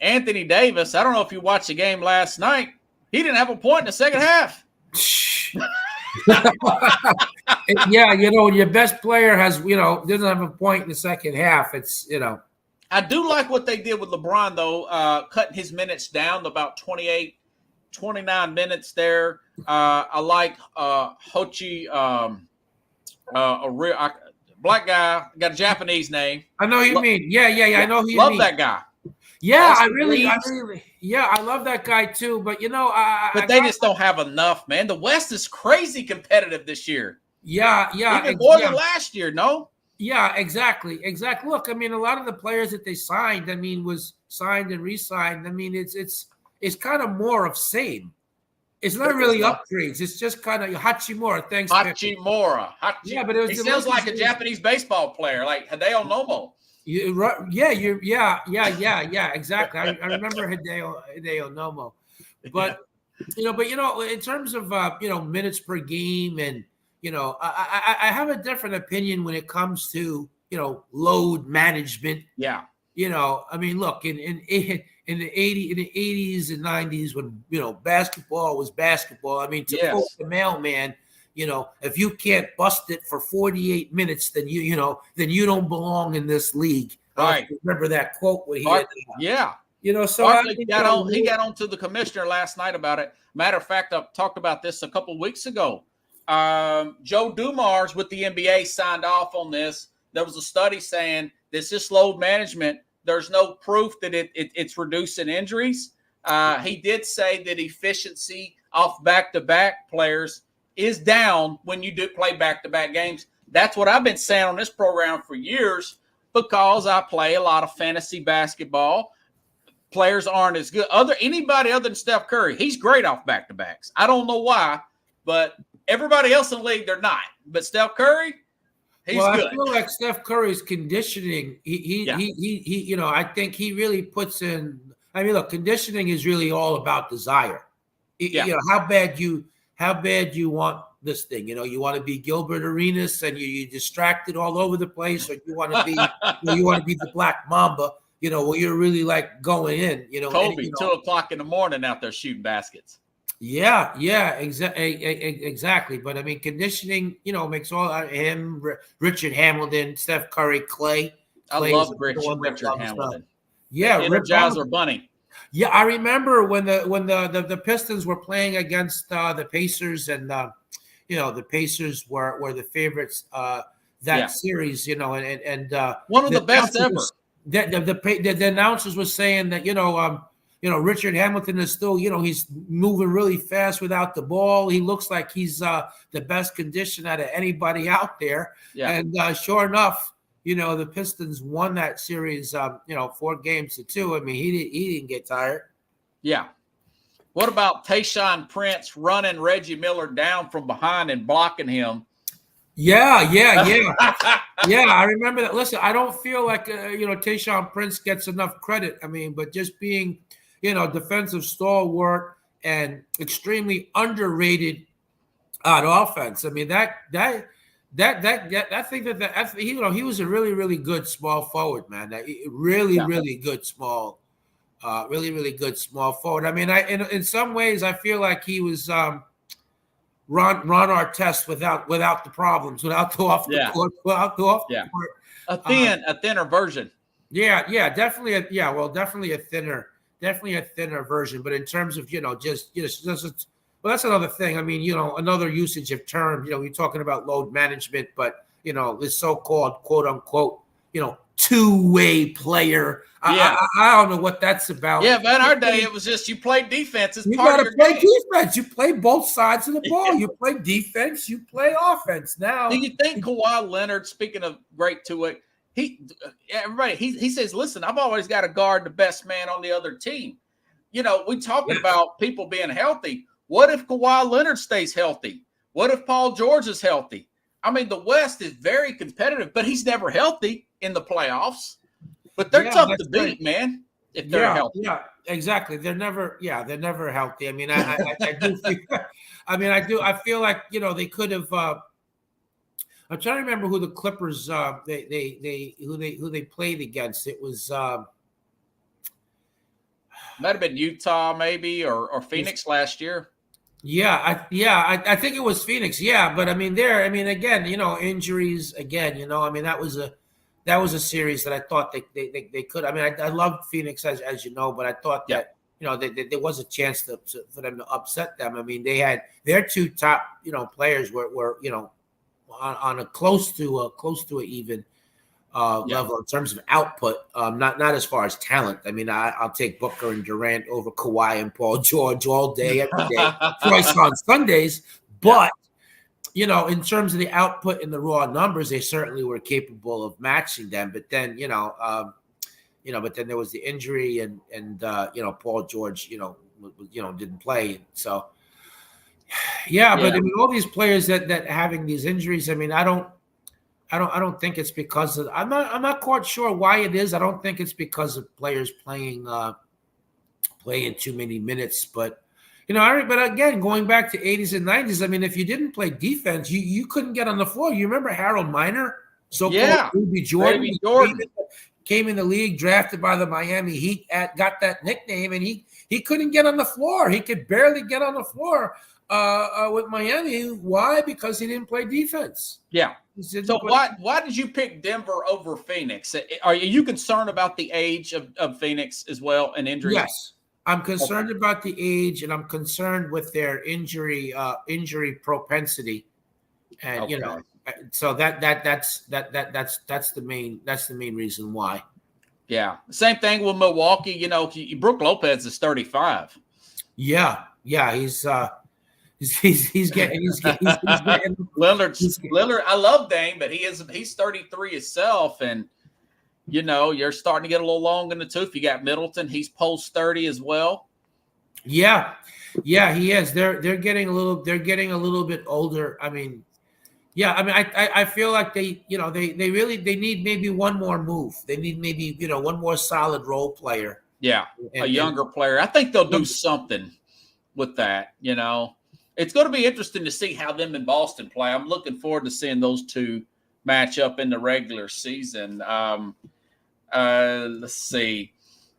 Anthony Davis, I don't know if you watched the game last night. He didn't have a point in the second half. Yeah, your best player doesn't have a point in the second half. It's, I do like what they did with LeBron, though, cutting his minutes down to about 28, 29 minutes there. I like Hochi, a black guy, got a Japanese name. I know who you mean. Yeah. I know who you mean. Love that guy. Yeah, I love that guy too. But they just don't have enough, man. The West is crazy competitive this year. Yeah, even more than last year. No. Yeah, exactly. Look, I mean, a lot of the players that they signed, was signed and re-signed. I mean, it's kind of more of same. It's not really upgrades. It's just kind of Hachimura. Thanks, Hachimura. Yeah, but he sounds like a Japanese baseball player, like Hideo Nomo. Yeah, exactly. I remember Hideo Nomo, but in terms of minutes per game, and I have a different opinion when it comes to load management. Yeah, You know, I mean, look, in the 80s and 90s when, you know, basketball was basketball. I mean, to quote the mailman, you know, if you can't bust it for 48 minutes, then you don't belong in this league. Right. Remember that quote where he yeah. You know, so he got on to the commissioner last night about it. Matter of fact, I talked about this a couple of weeks ago. Joe Dumars with the NBA signed off on this. There was a study saying this is load management. There's no proof that it's reducing injuries. He did say that efficiency off back-to-back players is down when you do play back-to-back games. That's what I've been saying on this program for years because I play a lot of fantasy basketball. Players aren't as good. Anybody other than Steph Curry, he's great off back-to-backs. I don't know why, but everybody else in the league, they're not. But Steph Curry, he's good. I feel like Steph Curry's conditioning. He you know, I think he really puts in. I mean, look, conditioning is really all about desire. You know, how bad you want this thing. You know, you want to be Gilbert Arenas and you're distracted all over the place, or you want to be the Black Mamba. You know, where you're really like going in. You know, Kobe, 2 o'clock in the morning out there shooting baskets. Yeah, exactly. But I mean, conditioning, you know, makes all him, Richard Hamilton, Steph Curry, Clay. I love Richard Hamilton. Yeah, Energizer Bunny. Yeah, I remember when the Pistons were playing against the Pacers, and you know, the Pacers were the favorites that series. You know, and one of the best ever. The announcers were saying that, you know, Richard Hamilton is still, you know, he's moving really fast without the ball. He looks like he's the best condition out of anybody out there. Yeah. And sure enough, you know, the Pistons won that series, 4-2. I mean, he didn't get tired. Yeah. What about Tayshaun Prince running Reggie Miller down from behind and blocking him? Yeah. Yeah, I remember that. Listen, I don't feel like, Tayshaun Prince gets enough credit. I mean, but just being, you know, defensive stalwart and extremely underrated on offense. I mean, I think that he was a really, really good small forward, man. Really good small forward. I mean, in some ways, I feel like he was Ron Artest without the problems, without the off the court, court. A thinner version. Yeah, definitely a thinner version. But in terms of, well, that's another thing. I mean, another usage of term. You're talking about load management, but this so-called quote unquote, two-way player. I don't know what that's about. Yeah, but in our day, it was just you play defense. You got to play defense. You play both sides of the ball. You play defense. You play offense. Now, do you think Kawhi Leonard, speaking of great two-way, he says, listen, I've always got to guard the best man on the other team. We talking about people being healthy. What if Kawhi Leonard stays healthy? What if Paul George is healthy? I mean, the West is very competitive, but he's never healthy in the playoffs. But they're tough to beat, man. If they're healthy. Yeah, exactly. They're never healthy. I mean, I do feel, I feel like, they could have I'm trying to remember who the Clippers who they played against. It was might have been Utah maybe or Phoenix last year. I think it was Phoenix. Yeah, but I mean, again, injuries again. I mean, that was a series that I thought they could. I mean, I loved Phoenix as you know, but I thought that there was a chance for them to upset them. I mean, they had their two top players were on a close to an even level in terms of output, not as far as talent. I mean, I'll take Booker and Durant over Kawhi and Paul George all day, every day, twice on Sundays. But in terms of the output and the raw numbers, they certainly were capable of matching them. But then, but then there was the injury, and Paul George, didn't play. So, but I mean, all these players that having these injuries. I mean, I don't think it's because of. I'm not quite sure why it is. I don't think it's because of players playing too many minutes, but. But again, going back to 80s and 90s, I mean, if you didn't play defense, you couldn't get on the floor. You remember Harold Miner? Baby Jordan. came in the league, drafted by the Miami Heat, got that nickname, and he couldn't get on the floor. He could barely get on the floor with Miami. Why? Because he didn't play defense. Yeah. So why did you pick Denver over Phoenix? Are you concerned about the age of Phoenix as well and injuries? Yes, I'm concerned about the age, and I'm concerned with their injury propensity, and you know, so that's the main reason why. Yeah, same thing with Milwaukee. You know, Brook Lopez is 35. Yeah, he's getting Lillard. I love Dame, but he's 33 himself, and you know you're starting to get a little long in the tooth. You got Middleton; he's post 30 as well. Yeah, he is. They're getting a little bit older. I mean, I feel like they need maybe one more move. They need maybe one more solid role player. Yeah, a younger player. I think they'll do something with that. You know, it's going to be interesting to see how them and Boston play. I'm looking forward to seeing those two match up in the regular season. Let's see.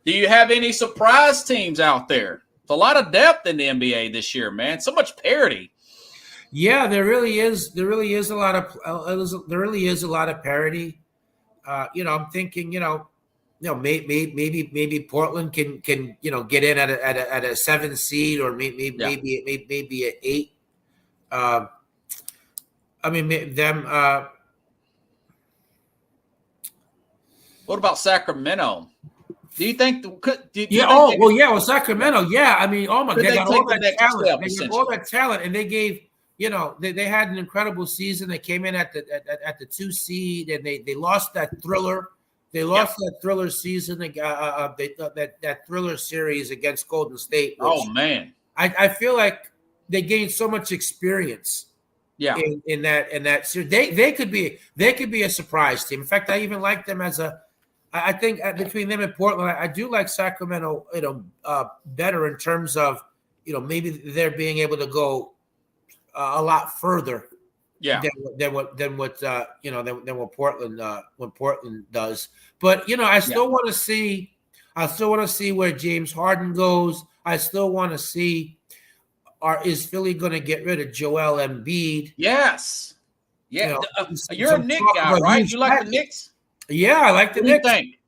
Do you have any surprise teams out there? It's a lot of depth in the NBA this year, man. So much parity. Yeah, there really is a lot of parity. I'm thinking, maybe Portland can get in at a 7 seed or maybe an 8. I mean them. What about Sacramento? Do you think? Sacramento. Yeah, I mean, oh my God, they got all that talent. They got all that talent, and they gave. They had an incredible season. They came in at the 2 seed, and they lost that thriller. They lost that thriller season. That thriller series against Golden State. Oh man, I feel like they gained so much experience. Yeah, in that series, they could be a surprise team. In fact, I even like them as a. I think between them and Portland, I do like Sacramento, better in terms of, maybe they're being able to go a lot further, than what Portland does. But I still want to see where James Harden goes. I still want to see, is Philly going to get rid of Joel Embiid? Yes. Yeah, you're a Knicks guy, right? You like the Knicks? Yeah, I like the Knicks. What do you think?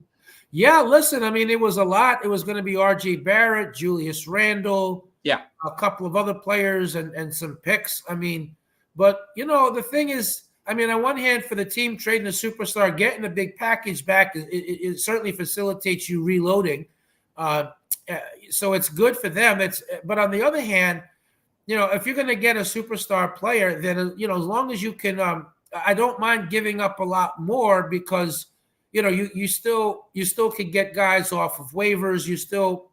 Yeah, listen, I mean, it was a lot. It was going to be R.J. Barrett, Julius Randle, a couple of other players and some picks. I mean, but, the thing is, I mean, on one hand, for the team trading a superstar, getting a big package back, it certainly facilitates you reloading. So it's good for them. But on the other hand, if you're going to get a superstar player, then, as long as you can I don't mind giving up a lot more because, you still could get guys off of waivers. You still,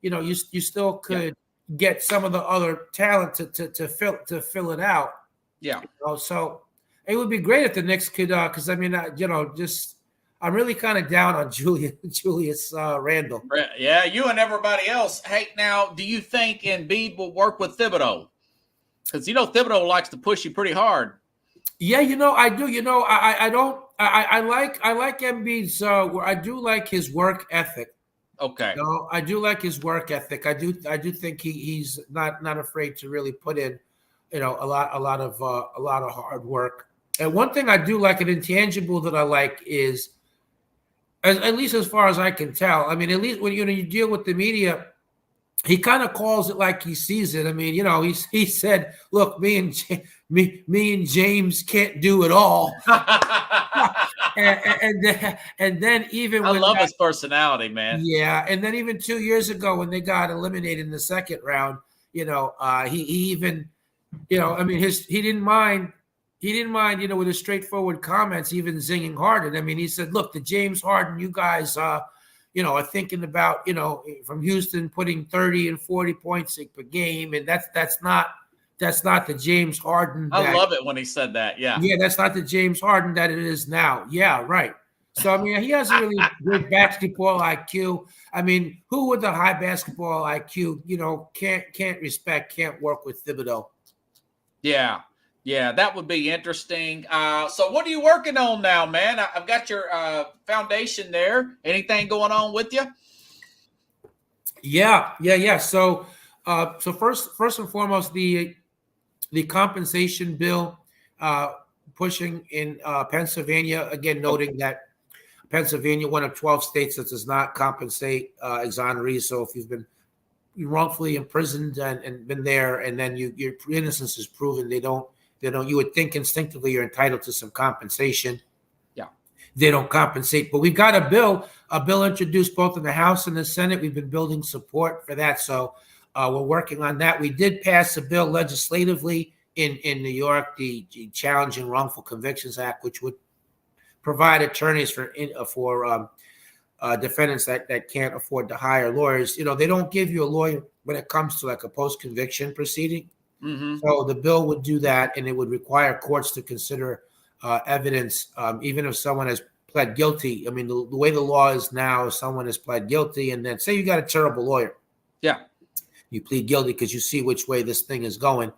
you still could get some of the other talent to fill it out. Yeah. So it would be great if the Knicks could, because I mean, I'm really kind of down on Julius Randle. Yeah, you and everybody else. Hey, now, do you think Embiid will work with Thibodeau? Because Thibodeau likes to push you pretty hard. Yeah, I do. I like Embiid's. I do like his work ethic. Okay. I do like his work ethic. I do think he's not afraid to really put in, a lot of hard work. And one thing I do like, an intangible that I like is, at least as far as I can tell. I mean, at least when you deal with the media, he kind of calls it like he sees it. I mean, he said, "Look, me and James can't do it all." and then even I love his personality, man. Yeah, and then even 2 years ago when they got eliminated in the second round, he even, I mean, he didn't mind. He didn't mind, with his straightforward comments, even zinging Harden. I mean, he said, "Look, the James Harden, you guys, are thinking about, from Houston putting 30 and 40 points per game, and that's not the James Harden." I love it when he said that. Yeah. Yeah, that's not the James Harden that it is now. Yeah, right. So, I mean, he has a really good basketball IQ. I mean, who with a high basketball IQ, can't respect, can't work with Thibodeau? Yeah. Yeah, that would be interesting. So what are you working on now, man? I've got your foundation there. Anything going on with you? Yeah. So first and foremost, the compensation bill pushing in Pennsylvania, again, noting that Pennsylvania, one of 12 states that does not compensate exonerees. So if you've been wrongfully imprisoned and been there, and then your innocence is proven, they don't, you would think instinctively you're entitled to some compensation. Yeah. They don't compensate, but we've got a bill introduced both in the House and the Senate. We've been building support for that. So we're working on that. We did pass a bill legislatively in New York, the Challenging Wrongful Convictions Act, which would provide attorneys for defendants that can't afford to hire lawyers. They don't give you a lawyer when it comes to like a post-conviction proceeding. Mm-hmm. So the bill would do that, and it would require courts to consider evidence, even if someone has pled guilty. I mean, the way the law is now, if someone has pled guilty, and then say you got a terrible lawyer. Yeah. You plead guilty because you see which way this thing is going,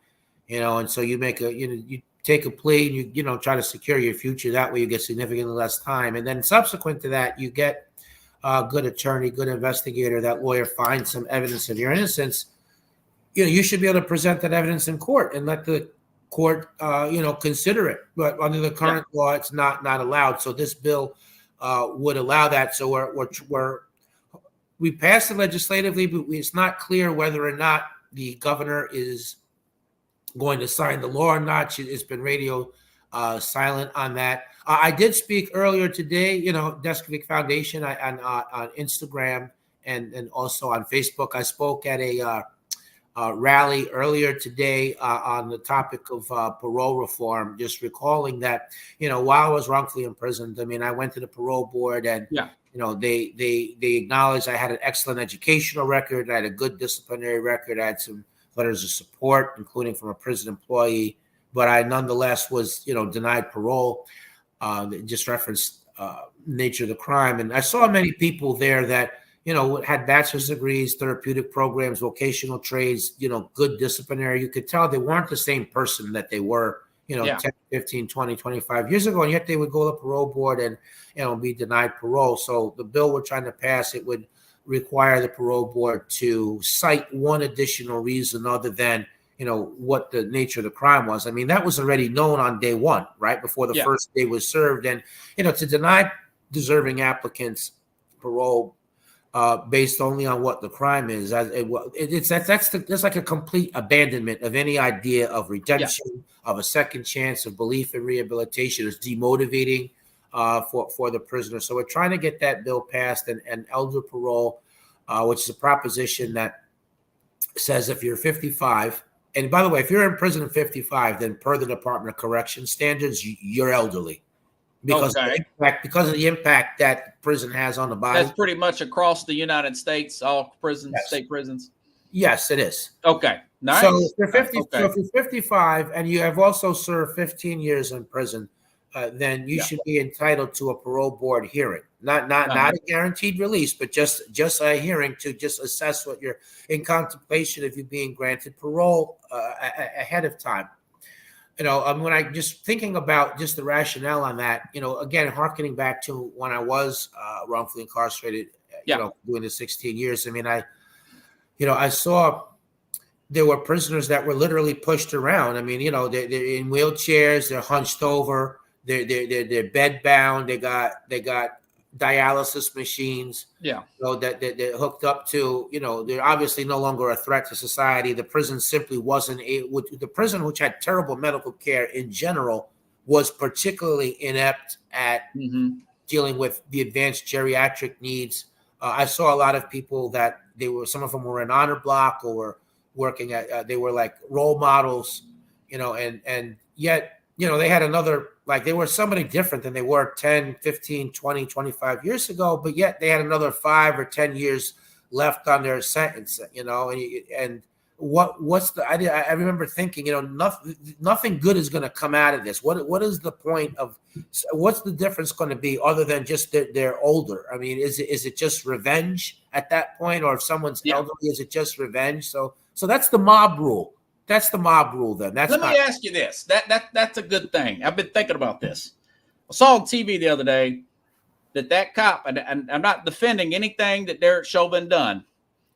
and so you make you take a plea and you try to secure your future. That way you get significantly less time. And then subsequent to that, you get a good attorney, good investigator. That lawyer finds some evidence of your innocence. You should be able to present that evidence in court and let the court, consider it. But under the current law, it's not allowed. So this bill would allow that. So we passed it legislatively, but it's not clear whether or not the governor is going to sign the law or not. It's been radio silent on that. I did speak earlier today, Deskovic Foundation on Instagram and also on Facebook. I spoke at a rally earlier today on the topic of parole reform, just recalling that, while I was wrongfully imprisoned, I mean, I went to the parole board and, they acknowledged I had an excellent educational record. I had a good disciplinary record. I had some letters of support, including from a prison employee, but I nonetheless was, denied parole. Just referenced nature of the crime. And I saw many people there that, had bachelor's degrees, therapeutic programs, vocational trades, good disciplinary. You could tell they weren't the same person that they were, 10, 15, 20, 25 years ago. And yet they would go to the parole board and, be denied parole. So the bill we're trying to pass, it would require the parole board to cite one additional reason other than, what the nature of the crime was. I mean, that was already known on day one, right? Before the first day was served. And, to deny deserving applicants parole based only on what the crime is, that's like a complete abandonment of any idea of redemption, of a second chance, of belief in rehabilitation. Is demotivating for the prisoner. So we're trying to get that bill passed, and elder parole, which is a proposition that says if you're 55, and by the way, if you're in prison at 55, then per the Department of Corrections standards, you're elderly. Because of the impact that prison has on the body. That's pretty much across the United States, all prisons, state prisons. Yes, it is. Okay, nice. So if you're 55 and you have also served 15 years in prison, then you should be entitled to a parole board hearing. Not a guaranteed release, but just a hearing to just assess what you're in contemplation of you being granted parole ahead of time. When I just thinking about just the rationale on that, again, hearkening back to when I was wrongfully incarcerated, doing the 16 years. I mean, I saw there were prisoners that were literally pushed around. I mean, they're in wheelchairs, they're hunched over, they're bed bound, they got dialysis machines, that they're hooked up to. They're obviously no longer a threat to society. The prison simply wasn't the prison, which had terrible medical care in general, was particularly inept at dealing with the advanced geriatric needs. I saw a lot of people that some of them were in honor block or were working at, they were like role models, and yet, they had another, like they were somebody different than they were 10, 15, 20, 25 years ago, but yet they had another 5 or 10 years left on their sentence, and what's the idea? I remember thinking, nothing good is going to come out of this. What is the point of, what's the difference going to be other than just they're older? I mean, is it just revenge at that point? Or if someone's elderly, is it just revenge? So that's the mob rule. that's the mob rule. Then that's. Let me ask you this. That's a good thing. I've been thinking about this. I saw on TV the other day that cop, and I'm not defending anything that Derek Chauvin done,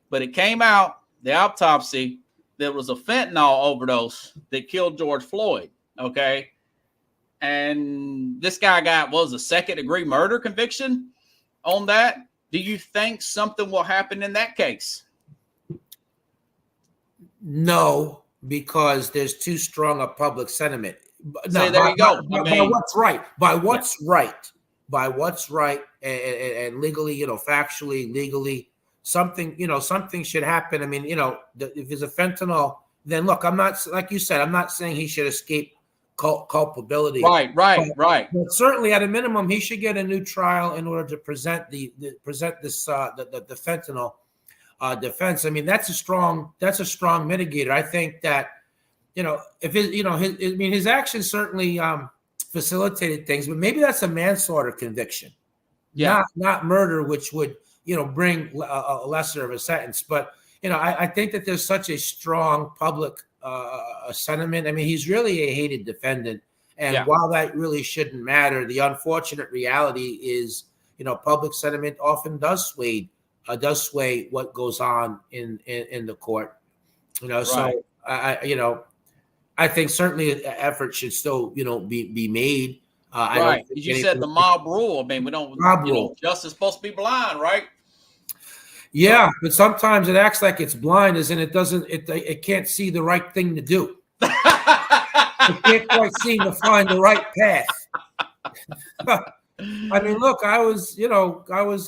but it came out the autopsy there was a fentanyl overdose that killed George Floyd. Okay. And this guy was a second-degree murder conviction on that. Do you think something will happen in that case? No, because there's too strong a public sentiment. No, there you go. By what's right. By what's right. By what's right and legally, factually, legally, something should happen. I mean, if there's a fentanyl, then look, I'm not, like you said, I'm not saying he should escape culpability. Right. But certainly, at a minimum, he should get a new trial in order to present the fentanyl defense. I mean, that's a strong mitigator. I think that his actions certainly facilitated things, but maybe that's a manslaughter conviction, not murder, which would bring a lesser of a sentence. But I think that there's such a strong public sentiment. I mean, he's really a hated defendant, and while that really shouldn't matter, the unfortunate reality is, public sentiment often does sway what goes on in the court. Right. So I think certainly an effort should still be made. Right, you said the mob rule. I mean, we don't. Mob rule. Justice is supposed to be blind, right? Yeah, but sometimes it acts like it's blind, as in it doesn't. It can't see the right thing to do. It can't quite seem to find the right path. I mean, look, I was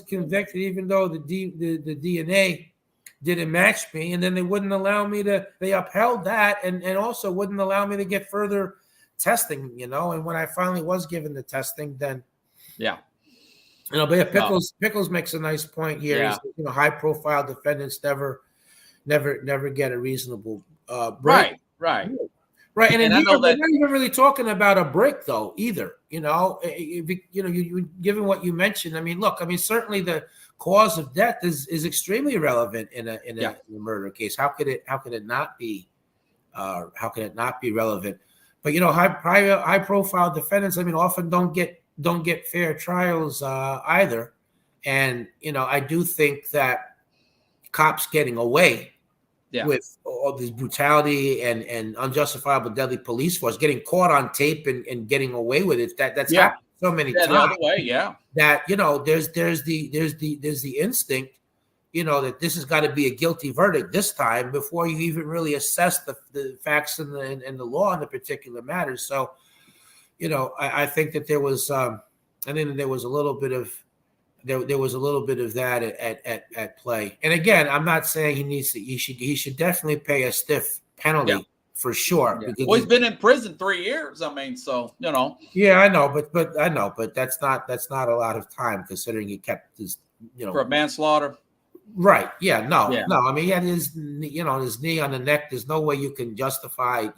convicted, even though the DNA didn't match me, and then they wouldn't allow me to. They upheld that, and also wouldn't allow me to get further testing. And when I finally was given the testing, then but Pickles makes a nice point here. Yeah. High profile defendants never get a reasonable break. Right. And we're not even really talking about a break though either. Given what you mentioned, I mean, look, certainly the cause of death is extremely relevant in a murder case. How could it not be? How could it not be relevant? But high profile defendants, often don't get fair trials either. And I do think that cops getting away with all this brutality and unjustifiable deadly police force, getting caught on tape and getting away with it, that's happened so many times. The other way, that there's the instinct, that this has got to be a guilty verdict this time before you even really assess the facts and the law in the particular matter. So, I think that there was a little bit of that at play. And again, I'm not saying he should definitely pay a stiff penalty for sure. Yeah. Well, he's been in prison 3 years. Yeah, I know, but that's not a lot of time considering he kept his for manslaughter. Right. Yeah. No. I mean, he had his knee on the neck. There's no way you can justify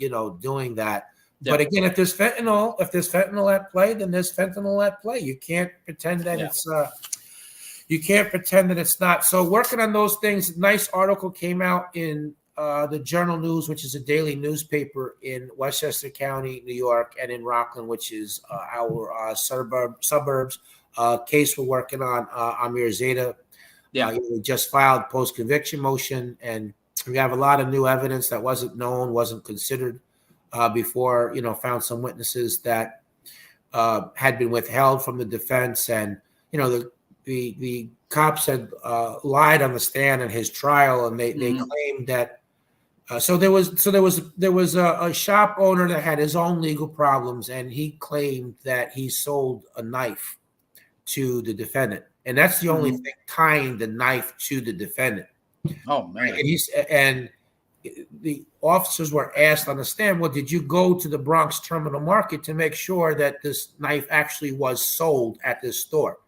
doing that. Yeah. But again, if there's fentanyl at play, then there's fentanyl at play. You can't pretend that it's not. So working on those things, nice article came out in the Journal News, which is a daily newspaper in Westchester County, New York, and in Rockland, which is our suburbs. Case we're working on, Amir Zeta. We just filed post-conviction motion, and we have a lot of new evidence that wasn't known, wasn't considered before, found some witnesses that had been withheld from the defense. And, the cops had lied on the stand in his trial, and they claimed that. So there was a shop owner that had his own legal problems, and he claimed that he sold a knife to the defendant. And that's the only thing tying the knife to the defendant. Oh, man. And the officers were asked on the stand, well, did you go to the Bronx Terminal Market to make sure that this knife actually was sold at this store?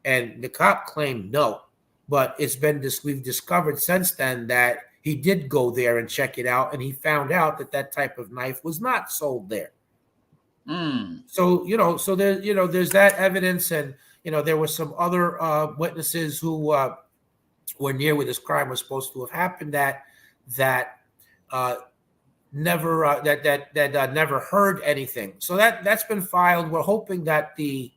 And the cop claimed no. But we've discovered since then that he did go there and check it out, and he found out that type of knife was not sold there. So, so there's that evidence. And, there were some other witnesses who were near where this crime was supposed to have happened that never never heard anything. So that's been filed. We're hoping that the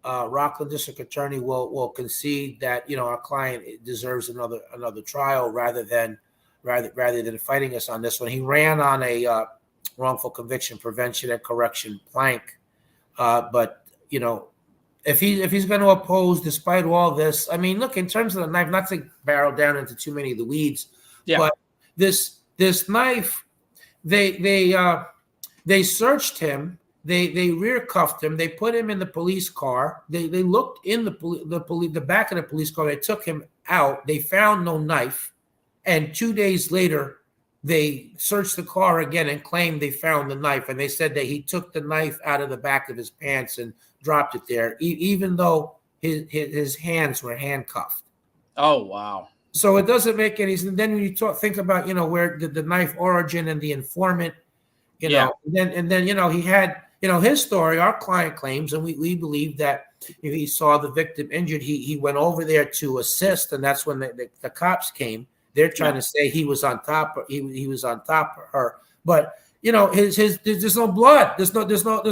Rockland District Attorney will concede that our client deserves another trial rather than fighting us on this one. He ran on a wrongful conviction prevention and correction plank, but if he's going to oppose despite all this, I mean, look, in terms of the knife, not to barrel down into too many of the weeds, but this knife, they searched him, they rear cuffed him, they put him in the police car, they looked in the back of the police car, they took him out, they found no knife, and 2 days later they searched the car again and claimed they found the knife, and they said that he took the knife out of the back of his pants and dropped it there, even though his hands were handcuffed. Oh, wow. So it doesn't make any sense. Then when you think about, where the knife origin and the informant, and then he had, his story, our client claims, and we believe that if he saw the victim injured, he went over there to assist, and that's when the cops came. They're trying to say he was on top of he was on top of her, but there's no blood. There's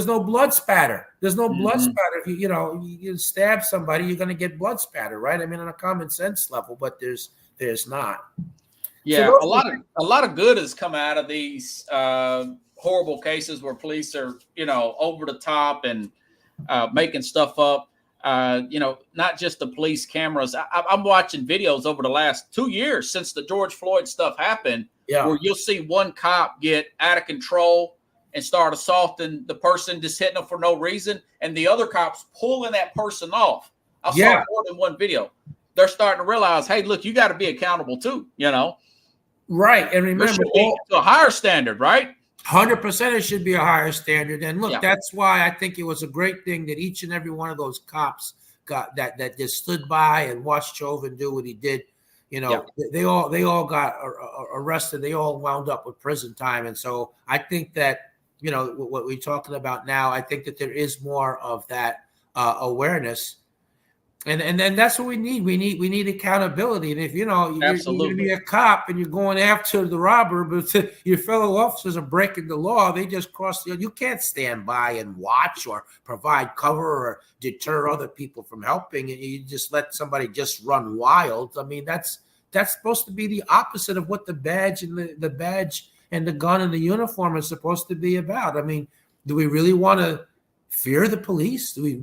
no blood spatter. There's no blood spatter. If you stab somebody, you're going to get blood spatter, right? I mean, on a common sense level, but there's not. Yeah, so a lot of good has come out of these horrible cases where police are over the top and making stuff up. Not just the police cameras. I'm watching videos over the last 2 years since the George Floyd stuff happened, where you'll see one cop get out of control and start assaulting the person, just hitting them for no reason, and the other cops pulling that person off. I saw more than one video. They're starting to realize, hey, look, you got to be accountable too, Right, and remember, it's a higher standard, right? 100% it should be a higher standard. And look, that's why I think it was a great thing that each and every one of those cops got that just stood by and watched Chauvin do what he did. They all got arrested. They all wound up with prison time. And so I think that, what we're talking about now, I think that there is more of that awareness. And then that's what we need. We need accountability. And if you're going to be a cop and you're going after the robber, but your fellow officers are breaking the law, they just cross the. You can't stand by and watch or provide cover or deter other people from helping, and you just let somebody just run wild. I mean, that's supposed to be the opposite of what the badge and the badge and the gun and the uniform is supposed to be about. I mean, do we really want to fear the police? Do we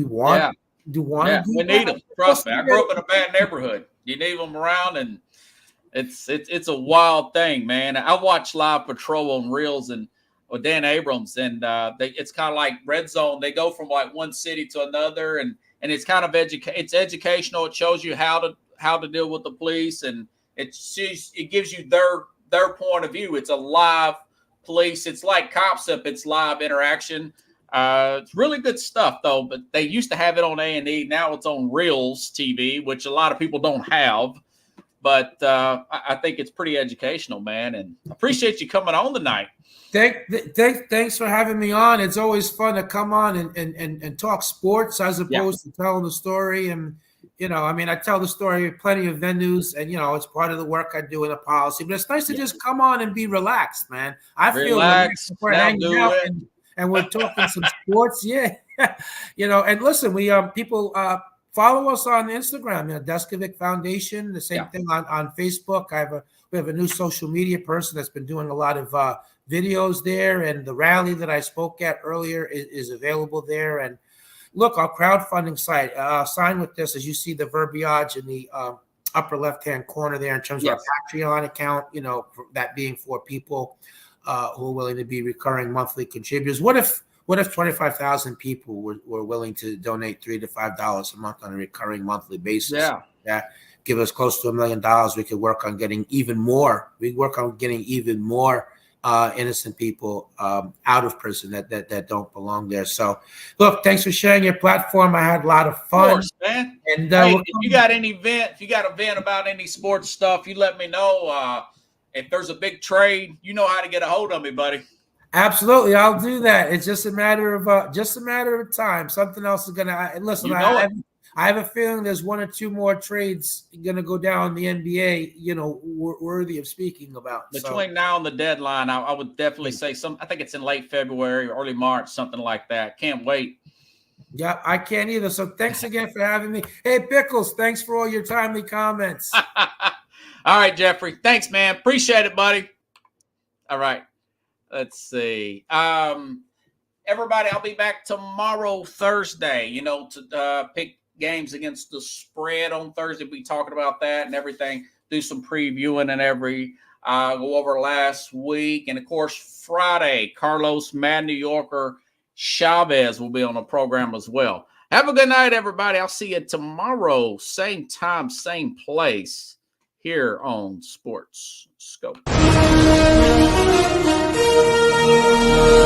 want? Yeah. We need them. Trust me. I grew up in a bad neighborhood. You need them around, and it's a wild thing, man. I watch Live Patrol on Reels and with Dan Abrams, and it's kind of like Red Zone. They go from like one city to another, and it's kind of it's educational. It shows you how to deal with the police, and it gives you their point of view. It's a live police. It's like Cops Up. It's live interaction. It's really good stuff, though. But they used to have it on A&E. Now it's on Reels TV, which a lot of people don't have. But I think it's pretty educational, man. And I appreciate you coming on tonight. Thanks for having me on. It's always fun to come on and talk sports as opposed to telling the story. And I tell the story at plenty of venues, and it's part of the work I do in a policy. But it's nice to just come on and be relaxed, man. I feel relaxed before hanging out and we're talking some sports, and listen, we people follow us on Instagram, Deskovic Foundation. The same thing on Facebook. We have a new social media person that's been doing a lot of videos there, and the rally that I spoke at earlier is available there. And look, our crowdfunding site, sign with this, as you see the verbiage in the upper left-hand corner there in terms of our Patreon account, that being for people who are willing to be recurring monthly contributors. What if 25,000 people were willing to donate $3 to $5 a month on a recurring monthly basis? Give us close to $1 million. We could work on getting even more. Innocent people out of prison that don't belong there. So, look, thanks for sharing your platform. I had a lot of fun. Of course, man. And if you got an event about any sports stuff, you let me know. If there's a big trade, you know how to get a hold of me, buddy. Absolutely, I'll do that. It's just a matter of time. Something else is gonna listen. I have a feeling there's one or two more trades gonna go down in the NBA. Worthy of speaking about. Between now and the deadline, I would definitely say I think it's in late February, early March, something like that. Can't wait. Yeah, I can't either. So thanks again for having me. Hey, Pickles, thanks for all your timely comments. All right, Jeffrey. Thanks, man. Appreciate it, buddy. All right. Let's see. Everybody, I'll be back tomorrow, Thursday, to pick games against the spread on Thursday. We'll be talking about that and everything. Do some previewing and go over last week. And, of course, Friday, Carlos Mad New Yorker Chavez will be on the program as well. Have a good night, everybody. I'll see you tomorrow, same time, same place, here on Sports Scope.